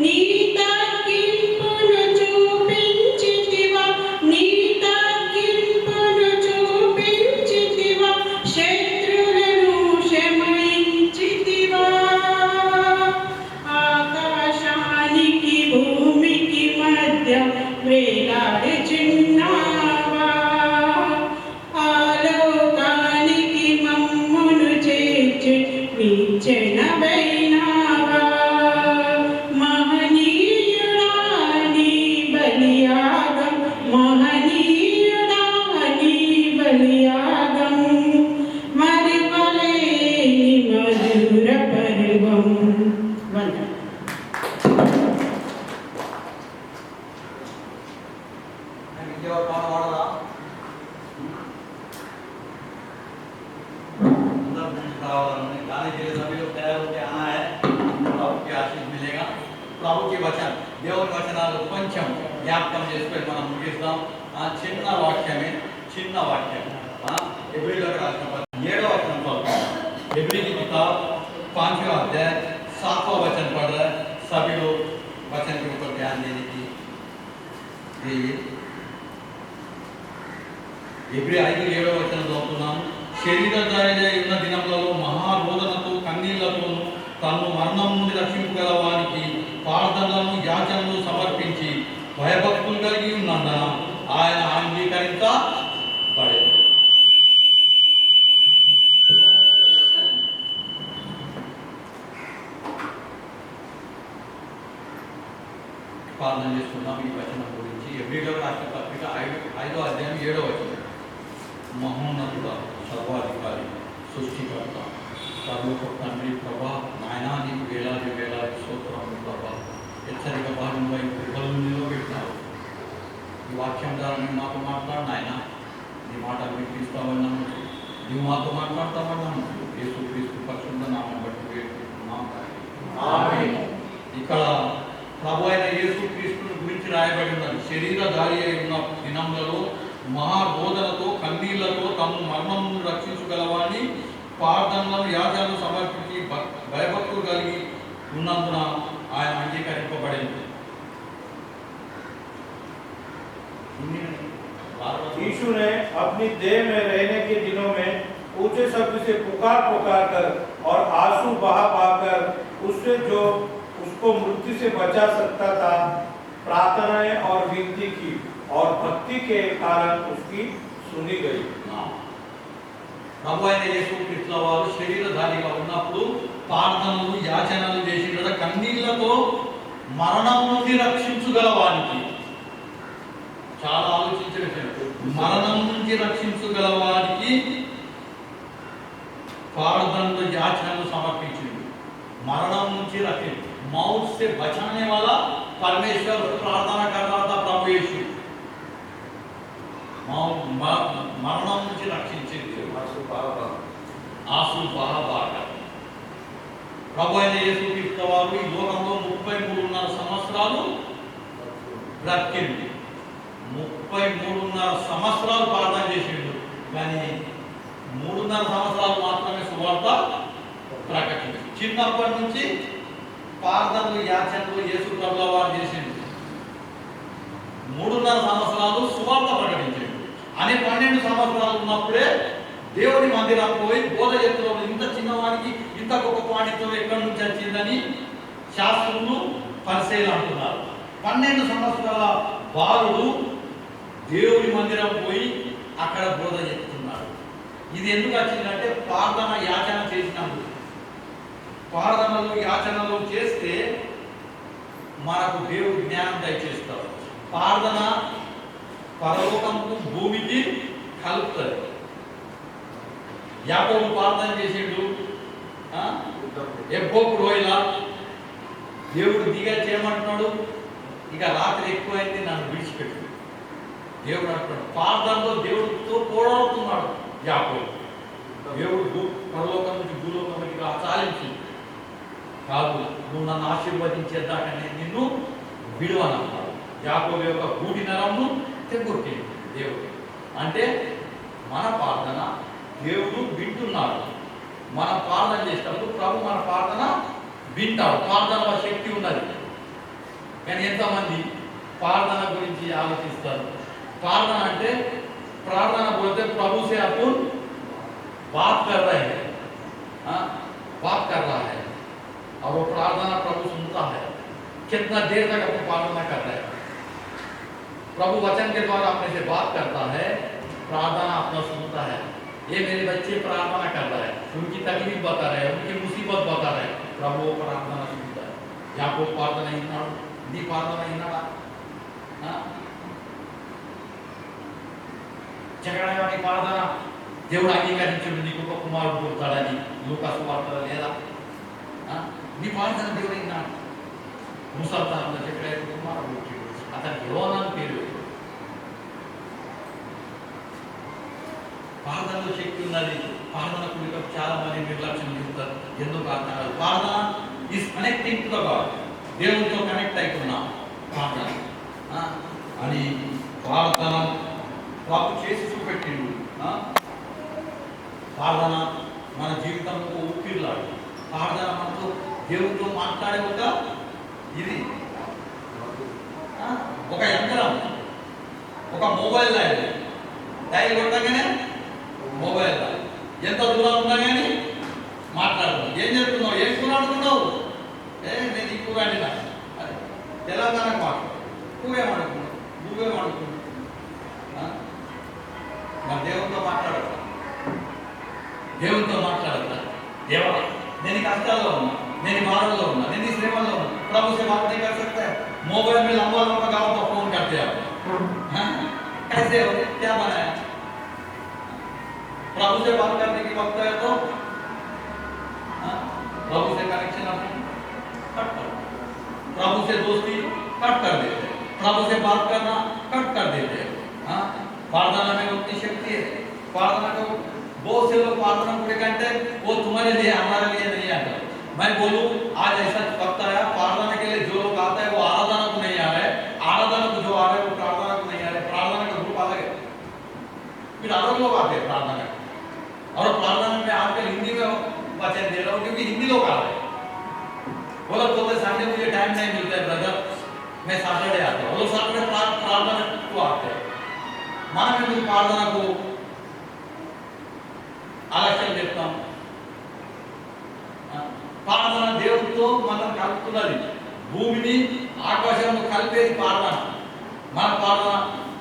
నీ తగ్గింపును చూపించితివా, నీ తగ్గింపును చూపించితివా, శత్రువులను శమించితివా. ఆకాశానికి భూమికి మధ్య వేలాడుచున్నావా, ఆలోకానికి మమ్మును చేర్చె నిచ్చెనవైనావా. మహనీయుడా నీ బలియాగం, మహనీయుడా నీ బలియాగం, మరువలేని మధుర పర్వం. వందనం.
ఇంకెవరు పాట పాడరా? रावानी गाने के लिए सभी लोग तैयार होकर आना है। प्रभु की आशीष मिलेगा। प्रभु के वचन దేవుని వచనాలు కొంచెం జ్ఞాపకం చేసుకొని మనం ముగిస్తాం. చిన్న వాక్యం ఎబ్రిలకు రాసిన 7వ वचन पढ़ते हैं। एब्री की किताब 5वां अध्याय 7वां वचन पढ़ रहे हैं। सभी लोग वचन के ऊपर ध्यान देने की एब्री 5:7 वचन చదువుతున్నాం. శరీరధారిగా ఉన్న దినములలో మహారోదనతో కన్నీళ్లతోనూ తను మరణం నుండి రక్షింపగల వారికి ప్రార్థనలను యాచనలు సమర్పించి భయభక్తులు కలిగి ఉన్నందున ఆయన అంగీకరించబడెను. ప్రార్థన చేస్తున్నాం ఈ వచనం గురించి. ఎబ్రీలో రాష్ట్ర పత్రిక 5వ అధ్యాయం 7వ వచనం. మహోన్నతుడ, సర్వాధికారి, సృష్టికర్త, సర్వకు తండ్రి ప్రభా, నాయనా నీకు వేలాది వేలాది స్తోత్రములు ప్రభా. హెచ్చరిక భాగంలో ఈ కృపలను నిలబెట్టినావు. ఈ వాక్యం ద్వారా నేను మాతో మాట్లాడు నాయన. నీ మాట వినిపిస్తామని నమ్ముతూ నువ్వు మాతో మాట్లాడతామని నమ్ముతూ యేసుక్రీస్తు పరిశుద్ధ నామం బట్టి వేడుకుంటున్నాం. ఇక్కడ ప్రభు అయిన యేసుక్రీస్తుని గురించి రాయబడి ఉన్నది. శరీరధారి అయి ఉన్న దినములలో మహాబోధనతో కన్నీళ్లతో తమ మర్మమును రక్షించగలవాని ప్రార్థనలను యాజనలు సమర్పించి భయభక్తులు కలిగి ఉన్నందున ఆయన అంగీకరింపబడింది.
यीशु ने अपनी देह में रहने के दिनों में ऊंचे शब्द से पुकार पुकार कर और आंसू बहा बहाकर उससे जो उसको मृत्यु से बचा सकता था प्रार्थनाएं और विनती की और भक्ति के कारण उसकी सुनी गई.
ప్రభు అయిన యేసుక్రీస్తు వారు శరీరధారిగా ఉన్నప్పుడు ప్రార్థనలు యాచనలు చేసి కదా కన్నీళ్లతో మరణం నుండి రక్షించగలవానికి. చాలా ఆలోచించిన మరణం నుంచి రక్షించగలవానికి ప్రార్థనలు యాచనలు సమర్పించింది. మరణం నుంచి రక్షించు मौत से बचाने वाला परमेश्वर प्रार्थना कर रहा था प्रभु यीशु. మరణం నుంచి రక్షించింది ఆసు బాగా. ప్రభు అయిన యేసుక్రీస్తు వారు ఈ లోకంలో 33.5 సంవత్సరాలు బ్రతికింది. 33.5 సంవత్సరాలు ప్రార్థన చేసిండు. కానీ 3.5 సంవత్సరాలు మాత్రమే సువార్త ప్రకటించింది. చిన్నప్పటి నుంచి ప్రార్థనలు యాచనలు యేసు ప్రభువు వారు చేసిండు. 3.5 సంవత్సరాలు సువార్త ప్రకటించిండు. అని 12 సంవత్సరాలు ఉన్నప్పుడే దేవుని మందిరం పోయి బోధ చేస్తున్న ఇంత చిన్నవాడికి ఇంత గొప్ప పాండిత్యం ఎక్కడి నుంచి వచ్చిందని శాస్త్రులు పరిశీలన అంటున్నారు. 12 సంవత్సరాల బాలుడు దేవుని మందిరం పోయి అక్కడ బోధ చేస్తున్నాడు. ఇది ఎందుకు వచ్చిందంటే ప్రార్థన యాచన చేసినందుకు. ప్రార్థనలు యాచనలు చేస్తే మనకు దేవుడు జ్ఞానం దయచేస్తాడు. ప్రార్థన పరలోకంకు భూమికి కలుపుతుంది. యాకోబు ప్రార్థన చేసిండు. ఎబ్బోకు రోయిలా దేవుడు దిగా చేయమంటున్నాడు. ఇక రాత్రి ఎక్కువైంది, నన్ను విడిచిపెట్టు. దేవుడు అంటున్నాడు. ప్రార్థనలో దేవుడితో పోరాడుతున్నాడు యాకోబు. దేవుడు పరలోకం నుంచి భూలోకంకి చాలించి కాదు, నువ్వు నన్ను ఆశీర్వదించేదాకా నేను నిన్ను విడువనన్నాడు. యాకోబు యొక్క గూటి నరంను తెగొట్టింది దేవుడు. అంటే మన ప్రార్థన దేవుడు వింటున్నాడు. మనం ప్రార్థన చేసేటప్పుడు ప్రభు మన ప్రార్థన వింటాడు. ప్రార్థనలో శక్తి ఉన్నది. కానీ ఎంతమంది ప్రార్థన గురించి ఆలోచిస్తారు? ప్రార్థన అంటే ప్రార్థన बोलते प्रभु से अपन बात कर रहे हैं, बात कर रहा है और वो प्रार्थना प्रभु सुनता है. कितना देर तक अपन प्रार्थना कर रहे हैं? प्रभु वचन के द्वारा अपने से बात करता है, प्रार्थना अपना सुनता है. ये मेरे बच्चे प्रार्थना कर रहे हैं, उनकी तकलीफ बता रहे हैं, उनकी मुसीबत बता रहे हैं, प्रभु वो प्रार्थना सुनता है. याकोब प्रार्थना इन्नाడు, నీ ప్రార్థన ఇన్నాడా? జగడని ప్రార్థన దేవుడు అంగీకరించుడు, నీకు ఒక కుమారుడు పుడతాడని లూకాసు వార్తలో లేదా? నీ ప్రార్థన దేవుడు ఇన్నాడు. ముసల్తాన్లో జగడని కుమారుడు పుట్టాడు, అతనికి యోనాను పేరు. ప్రార్థనలో శక్తి ఉన్నది. ప్రార్థన కూడా చాలా మంది నిర్లక్ష్యం చేస్తారు. ఎందుకు అర్థం కాదు. ప్రార్థన ఈస్ కనెక్టింగ్ టు గాడ్. దేవునితో కనెక్ట్ అవుతున్నాం ప్రార్థన అని ప్రార్థన ప్రభు చేసి చూపెట్టిండు. ప్రార్థన మన జీవితంలో ఊపిరిలాడు. ప్రార్థన మనతో దేవునితో మాట్లాడే ఒక ఇది ఒక యంత్రం, ఒక మొబైల్ లాంటి. డైల్ కొట్టగానే మొబైల్ ఎంత దూరం ఉన్నా కానీ మాట్లాడుతున్నావు. ఏం చెప్తున్నావు? ఏం కూర ఆడుతున్నావు? నేను ఈ కూర అండినా. అదే తెలంగాణకు మాట్లాడు. నువ్వేమనుకున్నావు? నువ్వేమనుకున్నావు? మన దేవునితో మాట్లాడతా, దేవునితో మాట్లాడతా. దేవా, నేను కష్టాల్లో ఉన్నా, నేను బాధల్లో ఉన్నా, నేను శ్రమల్లో ఉన్నా, ప్రభు से बात नहीं कर सकता है. मोबाइल में लंबा लंबा गाओ तो फोन करते हैं हाँ? कैसे हो क्या बनाया प्रभु से बात करने की वक्त है तो हाँ? प्रभु से कनेक्शन अपने कट कर प्रभु से दोस्ती कट कर देते हैं प्रभु से बात करना कट कर देते हैं हाँ? प्रार्थना में उतनी शक्ति है प्रार्थना को बहुत से लोग प्रार्थना पूरे करते हैं वो तुम्हारे लिए हमारे लिए नहीं आता मैं बोलूं आज ऐसा वक्त आया प्रार्थना के लिए जो लोग आता है वो आराधना को नहीं आ रहा है आराधना को जो आ रहा है वो प्रार्थना को नहीं आ रहा है प्रार्थना का ग्रुप अलग है फिर अलग लोग आते हैं प्रार्थना और प्रार्थना में आजकल हिंदी में वचन दे रहा हूँ क्योंकि हिंदी लोग आ रहे हैं वो लोग बोलते संडे मुझे टाइम नहीं मिलता है ब्रदर मैं सैटरडे आता हूँ वो लोग सैटरडे प्रार्थना को आते हैं మనం ఎందుకు ప్రార్థనకు ఆలస్యం చేస్తాం ప్రార్థన దేవుడితో మనం కలుపుతున్నది భూమిని ఆకాశంలో కలిపేది ప్రార్థన మన ప్రార్థన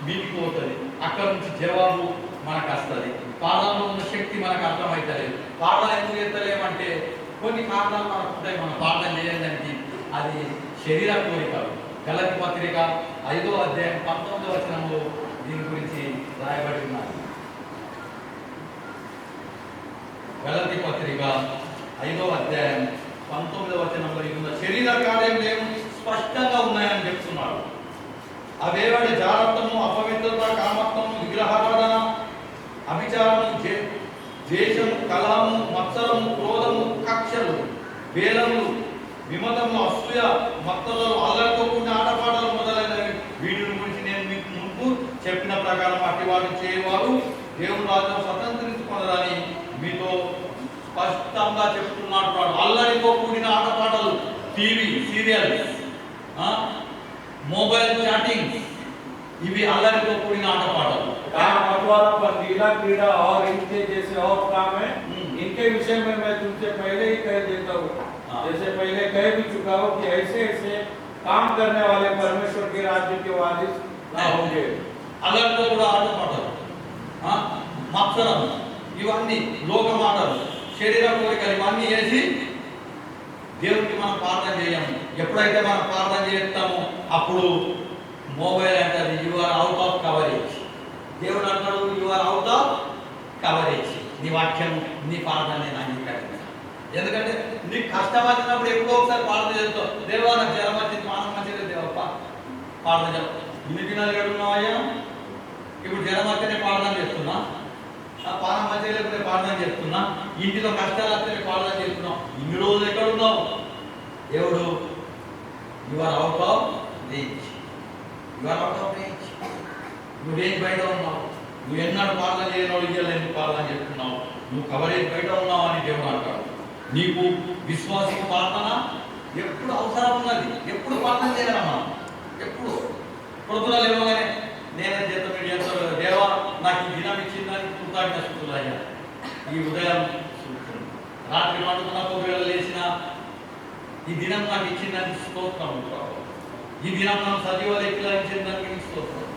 మీదికి పోతుంది అక్కడ నుంచి జవాబు మనకు వస్తుంది ప్రార్థనలో ఉన్న శక్తి మనకు అర్థమవుతుంది ప్రార్థన ఎందుకు చేస్తలేమంటే కొన్ని కారణాలు మనకు ఉంటాయి మనం ప్రార్థన చేయడానికి అది శరీర కోరికలు గలతీ పత్రిక 5వ అధ్యాయం 19వ వచనంలో దీని గురించి రాయబడి ఉన్నారు గలతీ పత్రిక 5వ అధ్యాయం 19వ వచనంలో ఉన్న శరీర కార్యములు స్పష్టంగా ఉన్నాయని చెప్తున్నాడు అవేవాడి జారత్వము అపవిత్రత కామత్వము విగ్రహారాధన అభిచారము ద్వేషము కలహము మత్సరము క్రోధము కక్షలు వేలములు విమతము అసూయ మత్తలు అల్లరితో కూడిన ఆటపాటలు మొదలైనవి వీటి గురించి నేను మీకు ముందు చెప్పిన ప్రకారం అట్టి వారు చేయవారు దేవుని రాజ్యం స్వతంత్రించుకున్నారని మీతో స్పష్టంగా చెప్తున్నాడు వాడు అల్లరితో కూడిన ఆటపాటలు టీవీ సీరియల్స్ मोबाइल चैटिंग इवी अल्लाह पूरी आटपाटल
मतवाला पर लीला क्रीड़ा और इनके जैसे और काम है इनके विषय में मैं तुमसे पहले ही कह देता हूँ जैसे पहले कह भी चुका हूँ कि ऐसे ऐसे काम करने वाले परमेश्वर के राज्य के वारिस ना होंगे
अल्लाह पूरा आटपाटल मत्सरम इवన్నీ లోక మాటలు శరీర కోరికలు ఇవన్నీ చేసి దేవునికి మనం ప్రార్థన చేయము ఎప్పుడైతే మనం ప్రార్థన చేస్తామో అప్పుడు మొబైల్ అంటారు you are out of coverage దేవుడు అంటాడు you are out of coverage నీ వాక్యం నీ ప్రార్థన నేను అంగీకరించాను ఎందుకంటే నీకు కష్టం వచ్చినప్పుడు ఎప్పుడో ఒకసారి ప్రార్థన చేస్తావు దేవా నాకు జ్వరం వచ్చింది మానం మంచిగా దేవప్ప ప్రార్థన చేస్తావు ఇన్ని దినాలు గడుపున్నావయ్యా ఇప్పుడు జ్వరం వస్తేనే ప్రార్థన చేస్తున్నా పానం మంచిగా లేకపోతే ప్రార్థన చేస్తున్నా ఇంటిలో కష్టాలు వస్తేనే ప్రార్థన చేస్తున్నావు ఇన్ని రోజులు ఎక్కడ ఉన్నావు దేవుడు you are out of range you are out of range నువ్వు రేంజ్ బయట ఉన్నావు నువ్వు ఎన్నాడు ప్రార్థన చేయనోడు ఇయ్యాలి ఎందుకు ప్రార్థన చేస్తున్నావు నువ్వు కవరేజ్ బయట ఉన్నావు అని దేవుడు అంటాడు నీకు విశ్వాసిక ప్రార్థన ఎప్పుడు అవసరం ఉన్నది ఎప్పుడు ప్రార్థన చేయాలి మనం ఎప్పుడు పొద్దున లేవగానే నేనే చేత చేస్తాను దేవా నాకు ఈ దినం ఇచ్చిందని కృతజ్ఞత స్తుతులు అయ్యా ఈ ఉదయం రాత్రి పండుకున్నప్పుడు వేళ లేచిన ఈ దినం నాకు ఇచ్చిందని స్తోత్రం ఈ దినం నాకు సజీవ లెక్కలా ఇచ్చిన దానికి స్తోత్రం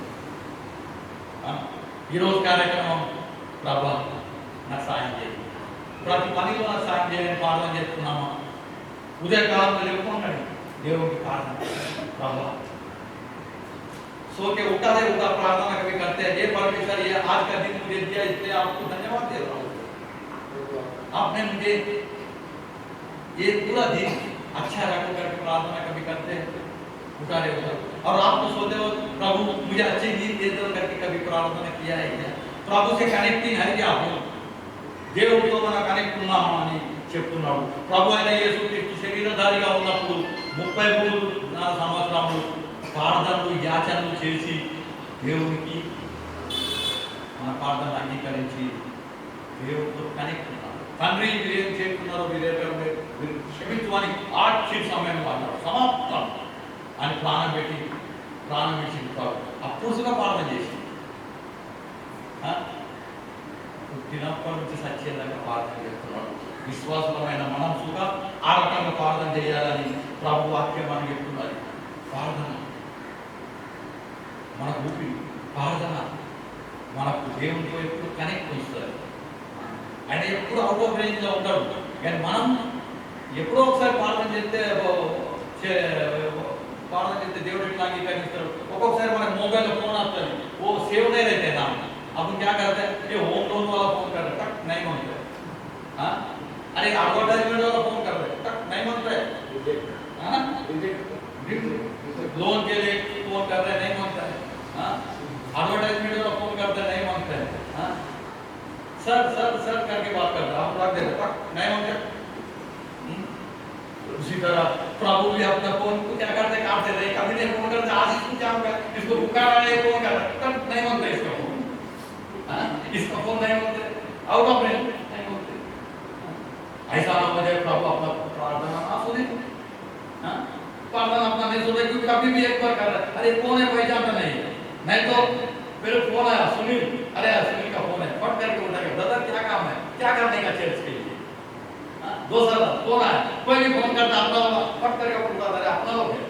ఈరోజు కార్యక్రమం ప్రభా నాకు సాయం చేయండి ప్రతి పనిలో నాకు సాయం చేయాలని ప్రార్థన చేస్తున్నామా ఉదయకాలంలో లేకున్నాడు దేవుడికి ప్రార్థన ప్రభా सो के उठा है उठा प्रार्थना कभी करते हैं ये परमेश्वर ये आज का दिन मुझे दिया इसलिए आपको धन्यवाद दे रहा हूँ आपने मुझे ये पूरा दिन अच्छा रखो करके प्रार्थना कभी करते हैं उठा रहे उठा और आप तो सोते हो प्रभु मुझे अच्छी नींद दे दो करके कभी प्रार्थना किया है क्या प्रभु से कनेक्टिंग है क्या आप దేవుడితో మన కనెక్ట్ ఉన్నామా అని చెప్తున్నాడు ప్రభు అయిన యేసుక్రీస్తు శరీరధారిగా ఉన్నప్పుడు 33 సంవత్సరాలు ప్రార్థనలు యాచనలు చేసి దేవునికి మన ప్రార్థన అంగీకరించి దేవుడితో కనెక్ట్ ఉన్నారు తండ్రి మీరు ఏం చేస్తున్నారో మీరు క్షమించమని ఆక్షి సమయం అన్నాడు సమాప్తం అని ప్రాణం పెట్టి అప్పుడు ప్రార్థన చేసి పుట్టినప్పటి నుంచి సత్యంగా ప్రార్థన చేస్తున్నాడు విశ్వాసమైన మనసుగా ఆ రకంగా ప్రార్థన చేయాలని ప్రభు వాక్యం అని చెప్తున్నది ప్రార్థన మనకు ఊపి ప్రార్థన మనకు దేవునితో ఎప్పుడు కనెక్ట్ వస్తుంది ఆయన ఎప్పుడు అవుట్ ఆఫ్ రేంజ్లో ఉంటాడు కానీ మనం ఎప్పుడో ఒకసారి ప్రార్థన చేస్తే దేవుడు అంగీకరిస్తారు. ఒక్కొక్కసారి మనకు మొబైల్లో ఫోన్ వస్తుంది, वो सेव नहीं रहते नाम, अपन क्या करते हैं, ये होम लोन वाला फोन कर रहे, टक नहीं मानते, हाँ, अरे एडवर्टाइजमेंट वाला फोन कर रहे, टक नहीं मानते, हाँ, लोन के लिए फोन कर रहे नहीं मानते हैं, हाँ, एडवर्टाइजमेंट वाला फोन करते नहीं मानते हैं, हाँ, सर सर सर करके बात करते हैं, आप रख देते, टक नहीं मानते। उसी तरह प्रभु भी अपना फोन को क्या करते, काटते थे, कभी नहीं फोन करते, आज इसको क्या होगा, इसको पुकारा है, फोन कर रहा है, नहीं मानते इसका फोन, हाँ, इसका फोन नहीं मानते, आउट ऑफ रेंज नहीं मानते, ऐसा ना हो जाए प्रभु अपना प्रार्थना ना सुने, हाँ, प्रार्थना अपना नहीं सुने, क्योंकि कभी भी एक बार कर रहा है, अरे कौन है पहचानता नहीं तो फिर फोन आया सुनील, अरे सुनील का फोन है, फट करके उठा के, दादा क्या काम है, क्या करने का चर्च के लिए, दूसरा कौन है, कोई भी फोन करता अपना कट करके उठा दे, अपना लोग है,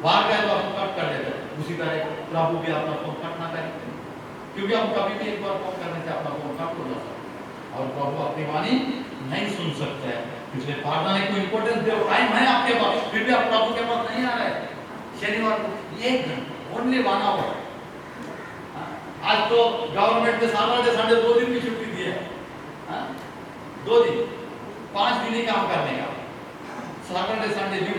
बाहर गए तो हम कट कर देते, उसी तरह प्रभु भी अपना फोन कट ना करे, क्योंकि हम कभी भी एक बार फोन करने से अपना फोन कट हो जाता है, और प्रभु अपनी वाणी नहीं सुन सकते हैं, इसलिए प्रार्थना को इम्पोर्टेंस दो, टाइम है आपके पास, फिर भी आप प्रभु के पास नहीं आ रहे, शनिवार को 1 घंटा ओनली 1 आवर, आज तो गवर्नमेंट ने सैटरडे संडे 2 दिन की छुट्टी दी है, 2 दिन 5 दिन ही काम करने का, सैटरडे संडे लीव,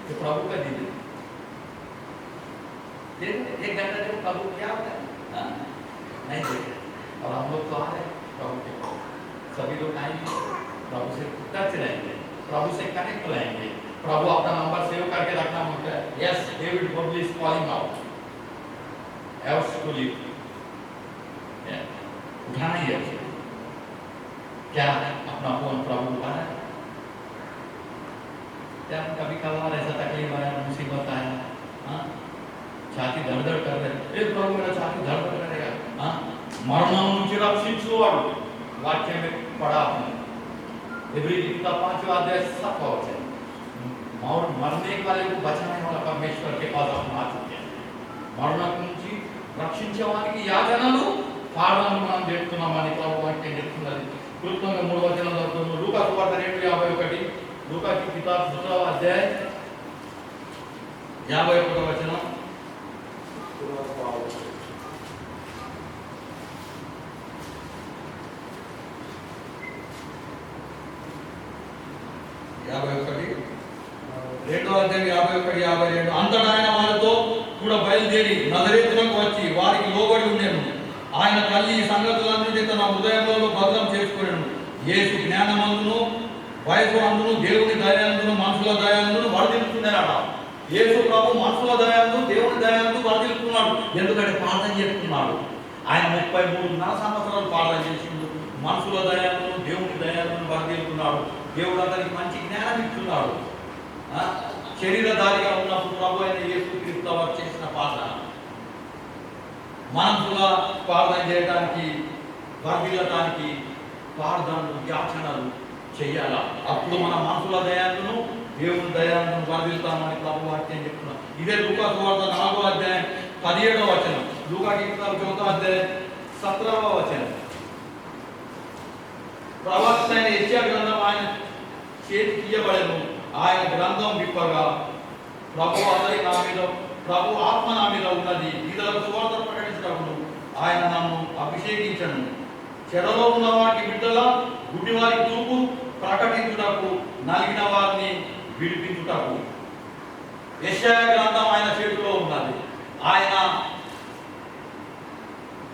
तो प्रभु का दिन है, 1 घंटा जो प्रभु क्या होता है, नहीं देखे, और हम लोग तो आ रहे प्रभु के पास, सभी लोग आएंगे, प्रभु से टच रहेंगे, प्रभु से कनेक्ट रहेंगे, प्रभु अपना नंबर सेव करके रखना होता है, yes David Babli is calling out, else to leave, उठाना ही है, क्या अपना फोन प्रभु उठा रहा है, क्या कभी कभार ऐसा तकलीफ आया, मुसीबत आया, हाँ, छाती धड़धड़ कर रहे, प्रभु मेरा छाती धड़धड़ करेगा, हाँ, मरणों నుంచి రక్షించువాడు वाक्य में पढ़ा आपने, इब्री लिखता 5वां अध्याय 7वां वचन, और मरने वाले को बचाने वाला परमेश्वर के पास हम आ चुके हैं, మరణం నుంచి రక్షించేవానికి యాజనలు పాడనలు మనం చేస్తున్నామని ప్రభు వాక్యం చెప్తున్నది, కృతంగా 3వ వచనం చదువుతున్నాం, లూకా సువార్త 2:51, లూకా की किताब 17वां अध्याय 51వ వచనం, 2వ అధ్యాయం 51-52, అంతటా ఆయన వారితో కూడా బయలుదేరి నజరేతునకు వచ్చి వారికి లోబడి ఉండెను, ఆయన తల్లి ఈ సంగతులన్నిటి తన హృదయంలో భద్రం చేసుకొనెను, యేసు జ్ఞానమందును వయసు అందును దేవుని దయందును మనుషుల దయందును వర్ధిల్లుతున్నాడట, యేసు ప్రభు మనుషుల దయందు దేవుని దయందు వర్ధిల్లుతున్నాడు, ఎందుకంటే ప్రార్థన చేస్తున్నాడు, ఆయన 33 సంవత్సరాలు ప్రార్థన చేసిండు, మనుషుల దయందును దేవుని దయందును వర్ధిల్లుతున్నాడు, దేవుడు అతనికి మంచి జ్ఞానం ఇస్తున్నాడు, శరీరధారిగా ఉన్నప్పుడు ప్రభు అయిన యేసుక్రీస్తు వారు చేసిన ప్రార్థన మనసులా ప్రార్థన చేయడానికి వర్ధిల్లడానికి ప్రార్థనలు యాచనలు చేయాలా, అప్పుడు మన మనసుల దయాలను దేవుని దయాలను వర్ధిల్లుతామని ప్రభు వాక్యం చెప్తున్నాం. ఇదే లూకా సువార్త 4వ అధ్యాయం 17వ వచనం, లూకా की किताब 4వ అధ్యాయం 17వ వచనం, ప్రవక్త అయిన యెషయా గ్రంథం ఆయన చేతికి ఇయ్యబడెను, ఆయన గ్రంథం విప్పగా ప్రభు అందరి నా మీద, ప్రభు ఆత్మ నా మీద ఉన్నది, ఇతరులకు సువార్త ప్రకటించటకు ఆయన నన్ను అభిషేకించను, చెరలో ఉన్న వారికి విడుదల, గుడ్డి వారికి చూపు ప్రకటించుటకు, నలిగిన వారిని విడిపించుటకు. యెషయా గ్రంథం ఆయన చేతిలో ఉన్నది, ఆయన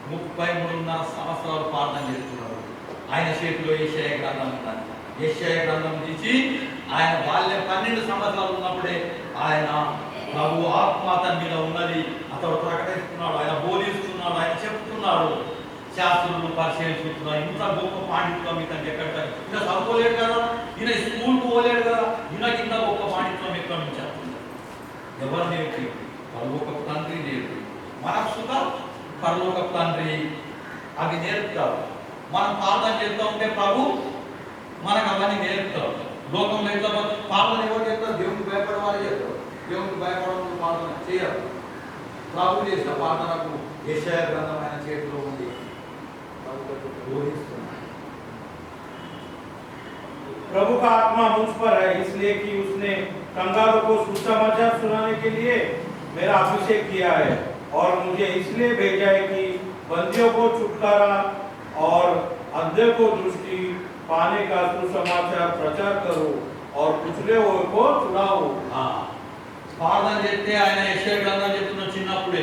33 సంవత్సరాలు ప్రార్థన చేస్తున్నారు, ఆయన చేతిలో యెషయా గ్రంథం ఉన్నది, యెషయా గ్రంథం తీసి ఆయన బాల్యం 12 సంవత్సరాలు ఉన్నప్పుడే ఆయన ప్రభు ఆత్మ అతని మీద ఉన్నది, అతడు ప్రకటిస్తున్నాడు, ఆయన బోధిస్తున్నాడు, ఆయన చెప్తున్నాడు, శాస్త్రులు పరిశీలిస్తున్నారు, ఇంత గొప్ప పాండిత్యం ఇతనికి ఎక్కడ, ఈయన చదువుకోలేడు కదా, ఈయన స్కూల్కు పోలేడు కదా, ఈయనకి ఇంత గొప్ప పాండిత్యం ఎక్కడి నుంచి వస్తుంది, ఎవరు నేర్పి, పరలోకపు తండ్రి నేర్పి, మనకు సుఖ పరలోకపు తండ్రి అది నేర్పుతారు, మనం ప్రార్థన చేస్తూ ఉంటే ప్రభు మనకు అవన్నీ నేర్పుతారు, లోకంలో ఎట్లా ప్రార్థన ఎవరు చేస్తారు, దేవునికి భయపడే వారు చేస్తారు, దేవునికి భయపడడం ప్రార్థన చేయరు, ప్రభు చేసిన ప్రార్థనకు యెషయా గ్రంథం ఆయన చేతిలో ఉంది,
प्रभु का आत्मा मुझ पर है, इसलिए कि उसने कंगालों को सुसमाचार सुनाने के लिए मेरा अभिषेक किया है और मुझे इसलिए भेजा है कि बंदियों को छुटकारा और अंधे को दृष्टि पाने का सुसमाचार प्रचार करो और कुचले हुए को छुड़ाओ।
ప్రార్థన చేస్తే ఆయన యెషయా గ్రంథం చెప్తున్న చిన్నప్పుడే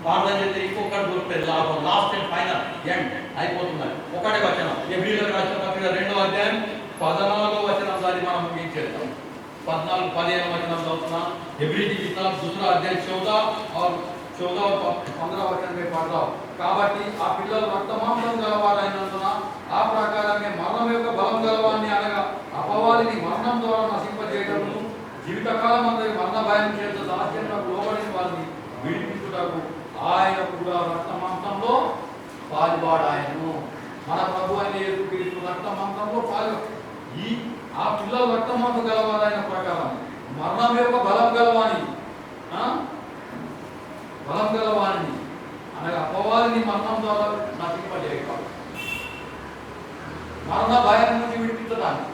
ప్రార్థన చేస్తే ఇంకొకటి దొరుకుతుంది లాభం. లాస్ట్ అండ్ ఫైనల్ ఎండ్ అయిపోతున్నది. ఒకటే వచనం ఎబ్రీయులకు రాసిన పత్రిక 2వ అధ్యాయం 14వ వచనం దాన్ని మనం ముగించేద్దాం. 14 15 वचन चौथा इब्री की किताब दूसरा अध्याय 14 और 15 वचन में पढ़ रहा हूं. కాబట్టి ఆ పిల్లలు రక్తమాంసం గలవారైనందున ఆ ప్రకారంగా మరణం యొక్క బలం గలవాన్ని అనగా అపవాదిని మరణం ద్వారా నశింపజేయటము జీవితకాలం అంతటి మరణ భయం చేత దాస్యంలో లోబడిన వారిని విడిపించుటకు ఆయన కూడా రక్తమాంసంలో పాలువాడాయను. మన ప్రభు అయిన యేసుక్రీస్తు రక్తమాంసంలో పాలు ఈ ఆ పిల్లలు రక్తమాంసం గలవారైన ప్రకారం మరణం యొక్క బలం గలవాని అనగా అపవాదిని మరణం ద్వారా నశింపజేయగలరు. మరణ భయం నుంచి విడిపించడానికి,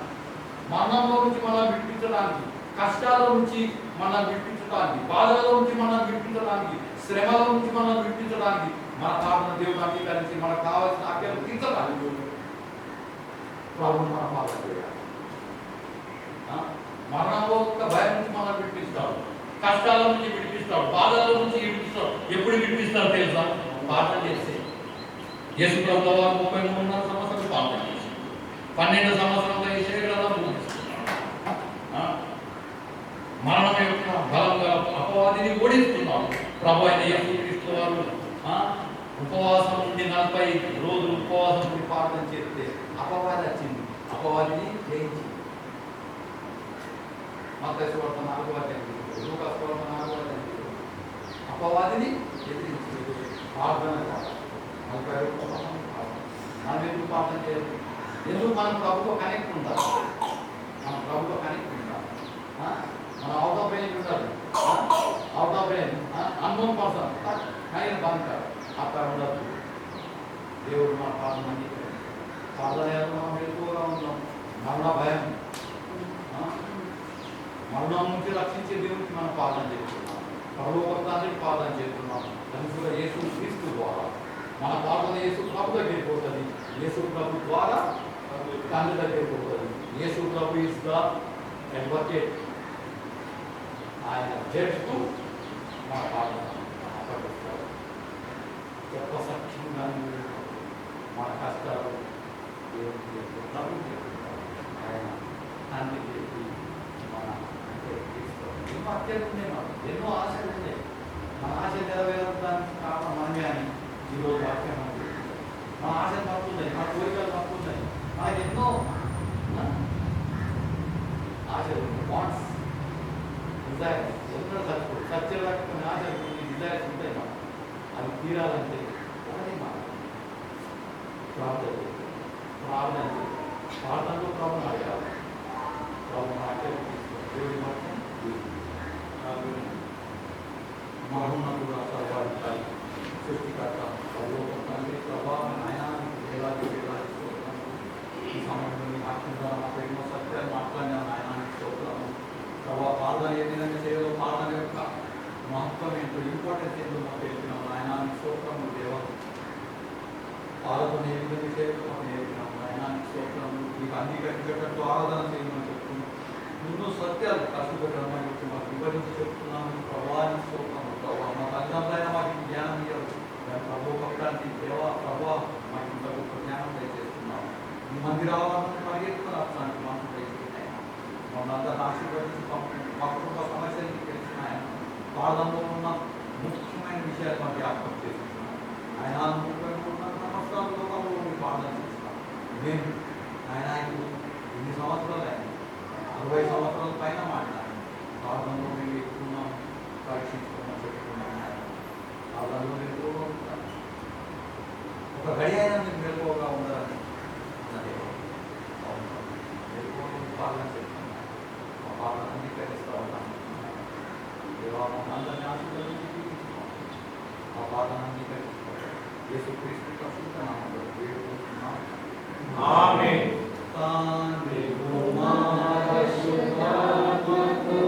మరణంలో నుంచి మనం విడిపించడానికి, కష్టాల నుంచి మనం విడిపించడానికి, బాధల నుంచి మనం విడిపించడానికి, శ్రమల నుంచి మనం విడిపించడానికి మన ప్రార్థన దేవుడు అంగీకరించి మనకు కావాల్సిన ఆజ్ఞలు తీర్చడానికి ప్రభువును మనం ప్రార్థన చేయాలి. మరణంలో ఒక భయం నుంచి మనం విడిపిస్తాడు, కష్టాల నుంచి విడిపిస్తాడు, బాధల నుంచి విడిపిస్తాడు. ఎప్పుడు విడిపిస్తాడు తెలుసా? ప్రార్థన చేస్తే. యేసు ప్రభువు వారు 33 సంవత్సరాలు ప్రార్థన చేసి 12 సంవత్సరంలో యెషయా గ్రంథం ముగిస్తున్నాడు. మరణం యొక్క బలం గల అపవాదిని ఓడిస్తున్నాడు. ప్రభు అయిన యేసుక్రీస్తు వారు ఉపవాసం ఉండి 40 రోజులు ఉపవాసం ఉండి ప్రార్థన చేస్తే అపవాది వచ్చింది, అపవాదిని జయించింది. మత్తయి సువార్త 4వ అధ్యాయం, లూకా సువార్త 4వ అధ్యాయం అపవాదిని ఎదిరించి ప్రార్థన 40 రోజులు మనం ఎందుకు ప్రార్థన చేయాలి? ఎందుకు మనం ప్రభుతో కనెక్ట్ ఉండాలి? మనం ప్రభుతో కనెక్ట్ ఉండాలి. మన అవుట్ ఆఫ్ బ్రెయిన్ ఉండాలి, out of brain unknown person కానీ బంద్ అక్కడ ఉండదు. దేవుడు మన ప్రార్థన ప్రార్థన మనం ఎక్కువగా ఉన్నాం. మరణ భయం, మరణం నుంచి రక్షించే దేవుడికి మనం ప్రార్థన చేస్తున్నాం, పరలోకానికి ప్రార్థన చేస్తున్నాం. అది కూడా యేసు క్రీస్తు ద్వారా మన ప్రార్థన యేసు ప్రభు దగ్గరికి పోతుంది, యేసు ప్రభు ద్వారా తండ్రి దగ్గరికి పోతుంది. యేసు ప్రభు ఇస్ ద అడ్వకేట్, ఆయన జడ్జికు మన ప్రార్థన అప్పగిస్తారు. గొప్ప సఖ్యంగా మన కష్టాలు దేవుడికి ప్రభు ఆయన తండ్రి చెప్పి మన ఎన్నో అత్యంత ఉన్నాయి, మనకు ఎన్నో ఆశలు ఉన్నాయి. మన ఆశ నెరవేరడానికి కారణం మనమే అని ఈరోజు వాక్యం మన ఆశలు మర్పున్నాయి, మన కోరికలు మర్పున్నాయి. మనకి ఎన్నో ఆశలు, వాంట్స్, డిజైర్స్ ఎన్నో సత్యలాగా కొన్ని ఆశలు, కొన్ని డిజైర్స్ ఉంటాయి. మనం అవి తీరాలంటే ఒకటి మాట ప్రార్థన ప్రార్థనలో ప్రాబ్లం అడగాలి. ప్రాబ్లం ఆచరణ దేవుడి మాత్రం మహోన్నతుడు సర్వాధికారి సృష్టికర్త పరలోకం తండ్రి ప్రభావం ఆయనానికి వేలాది ఈ సమయంలో వాక్యం ద్వారా మాకు ఎన్నో సత్యాలు మాట్లాడిన ఆయనానికి స్తోత్రము. ప్రభావ ప్రార్థన ఏ విధంగా చేయాలో, ప్రార్థన యొక్క మహత్వం ఏంటో, ఇంపార్టెన్స్ ఏంటో మాకు తెలిపినాం. ఆయనానికి స్తోత్రము. దేవ ఆరాధన ఏ విధంగా చేయాలో మాకు నేర్పినాం. ఆయనానికి స్తోత్రము. మీకు అంగీకరించేటట్టు ఆరాధన చేయమని చెప్తున్నాం. ఎన్నో సత్యాలు కష్టపెట్టడం చెప్పి మాకు వివరించి చెప్తున్నాము. ప్రభావానికి స్తోత్రము. ప్రభావ మా తల్లిదండ్రులైనా మాకు జ్ఞానం ఇవ్వరు, దాని ప్రభు పక్కడానికి దేవ ప్రభావ మాకు ఇంత గొప్ప జ్ఞానం దయచేస్తున్నాము. ఈ మందిరాలను పరిగెత్తుకుని వస్తానికి మాకు దయచేస్తున్నాయి. మమ్మల్ని ఆశీర్వదించి మా కుటుంబ సమస్యలు తెలిసినాయి. ప్రార్థనలో ఉన్న ముఖ్యమైన విషయాలు మాకు జ్ఞాపకం చేస్తున్నాం. ఆయన 33 సంవత్సరాల లోకంలో ప్రార్థన చేస్తున్నాం. మేము ఆయన ఇన్ని సంవత్సరాలు ఆయన 60 సంవత్సరాల పైన మాట్లాడాలి. ప్రార్థనలో మేము ఎక్కున్నాం, పరీక్షించుకున్నాం, చెప్పుకున్నాం. ప్రార్థనలో ఎక్కువగా ఉంటాం. ఒక గడి అయినా మీకు మెలకువగా ఉండాలని ప్రార్థన చేస్తున్నాం. మా ప్రార్థన అంగీకరిస్తూ ఉంటాం. అందరినీ ఆశీర్వదించి తీర్చుకోండి. మా ప్రార్థన అంగీకరిస్తాం. యేసుక్రీస్తు పరిశుద్ధ నామములో వేడుకుంటున్నాం.
ఆమేన్.
తండ్రి కుమార శుద్ధాత్మకు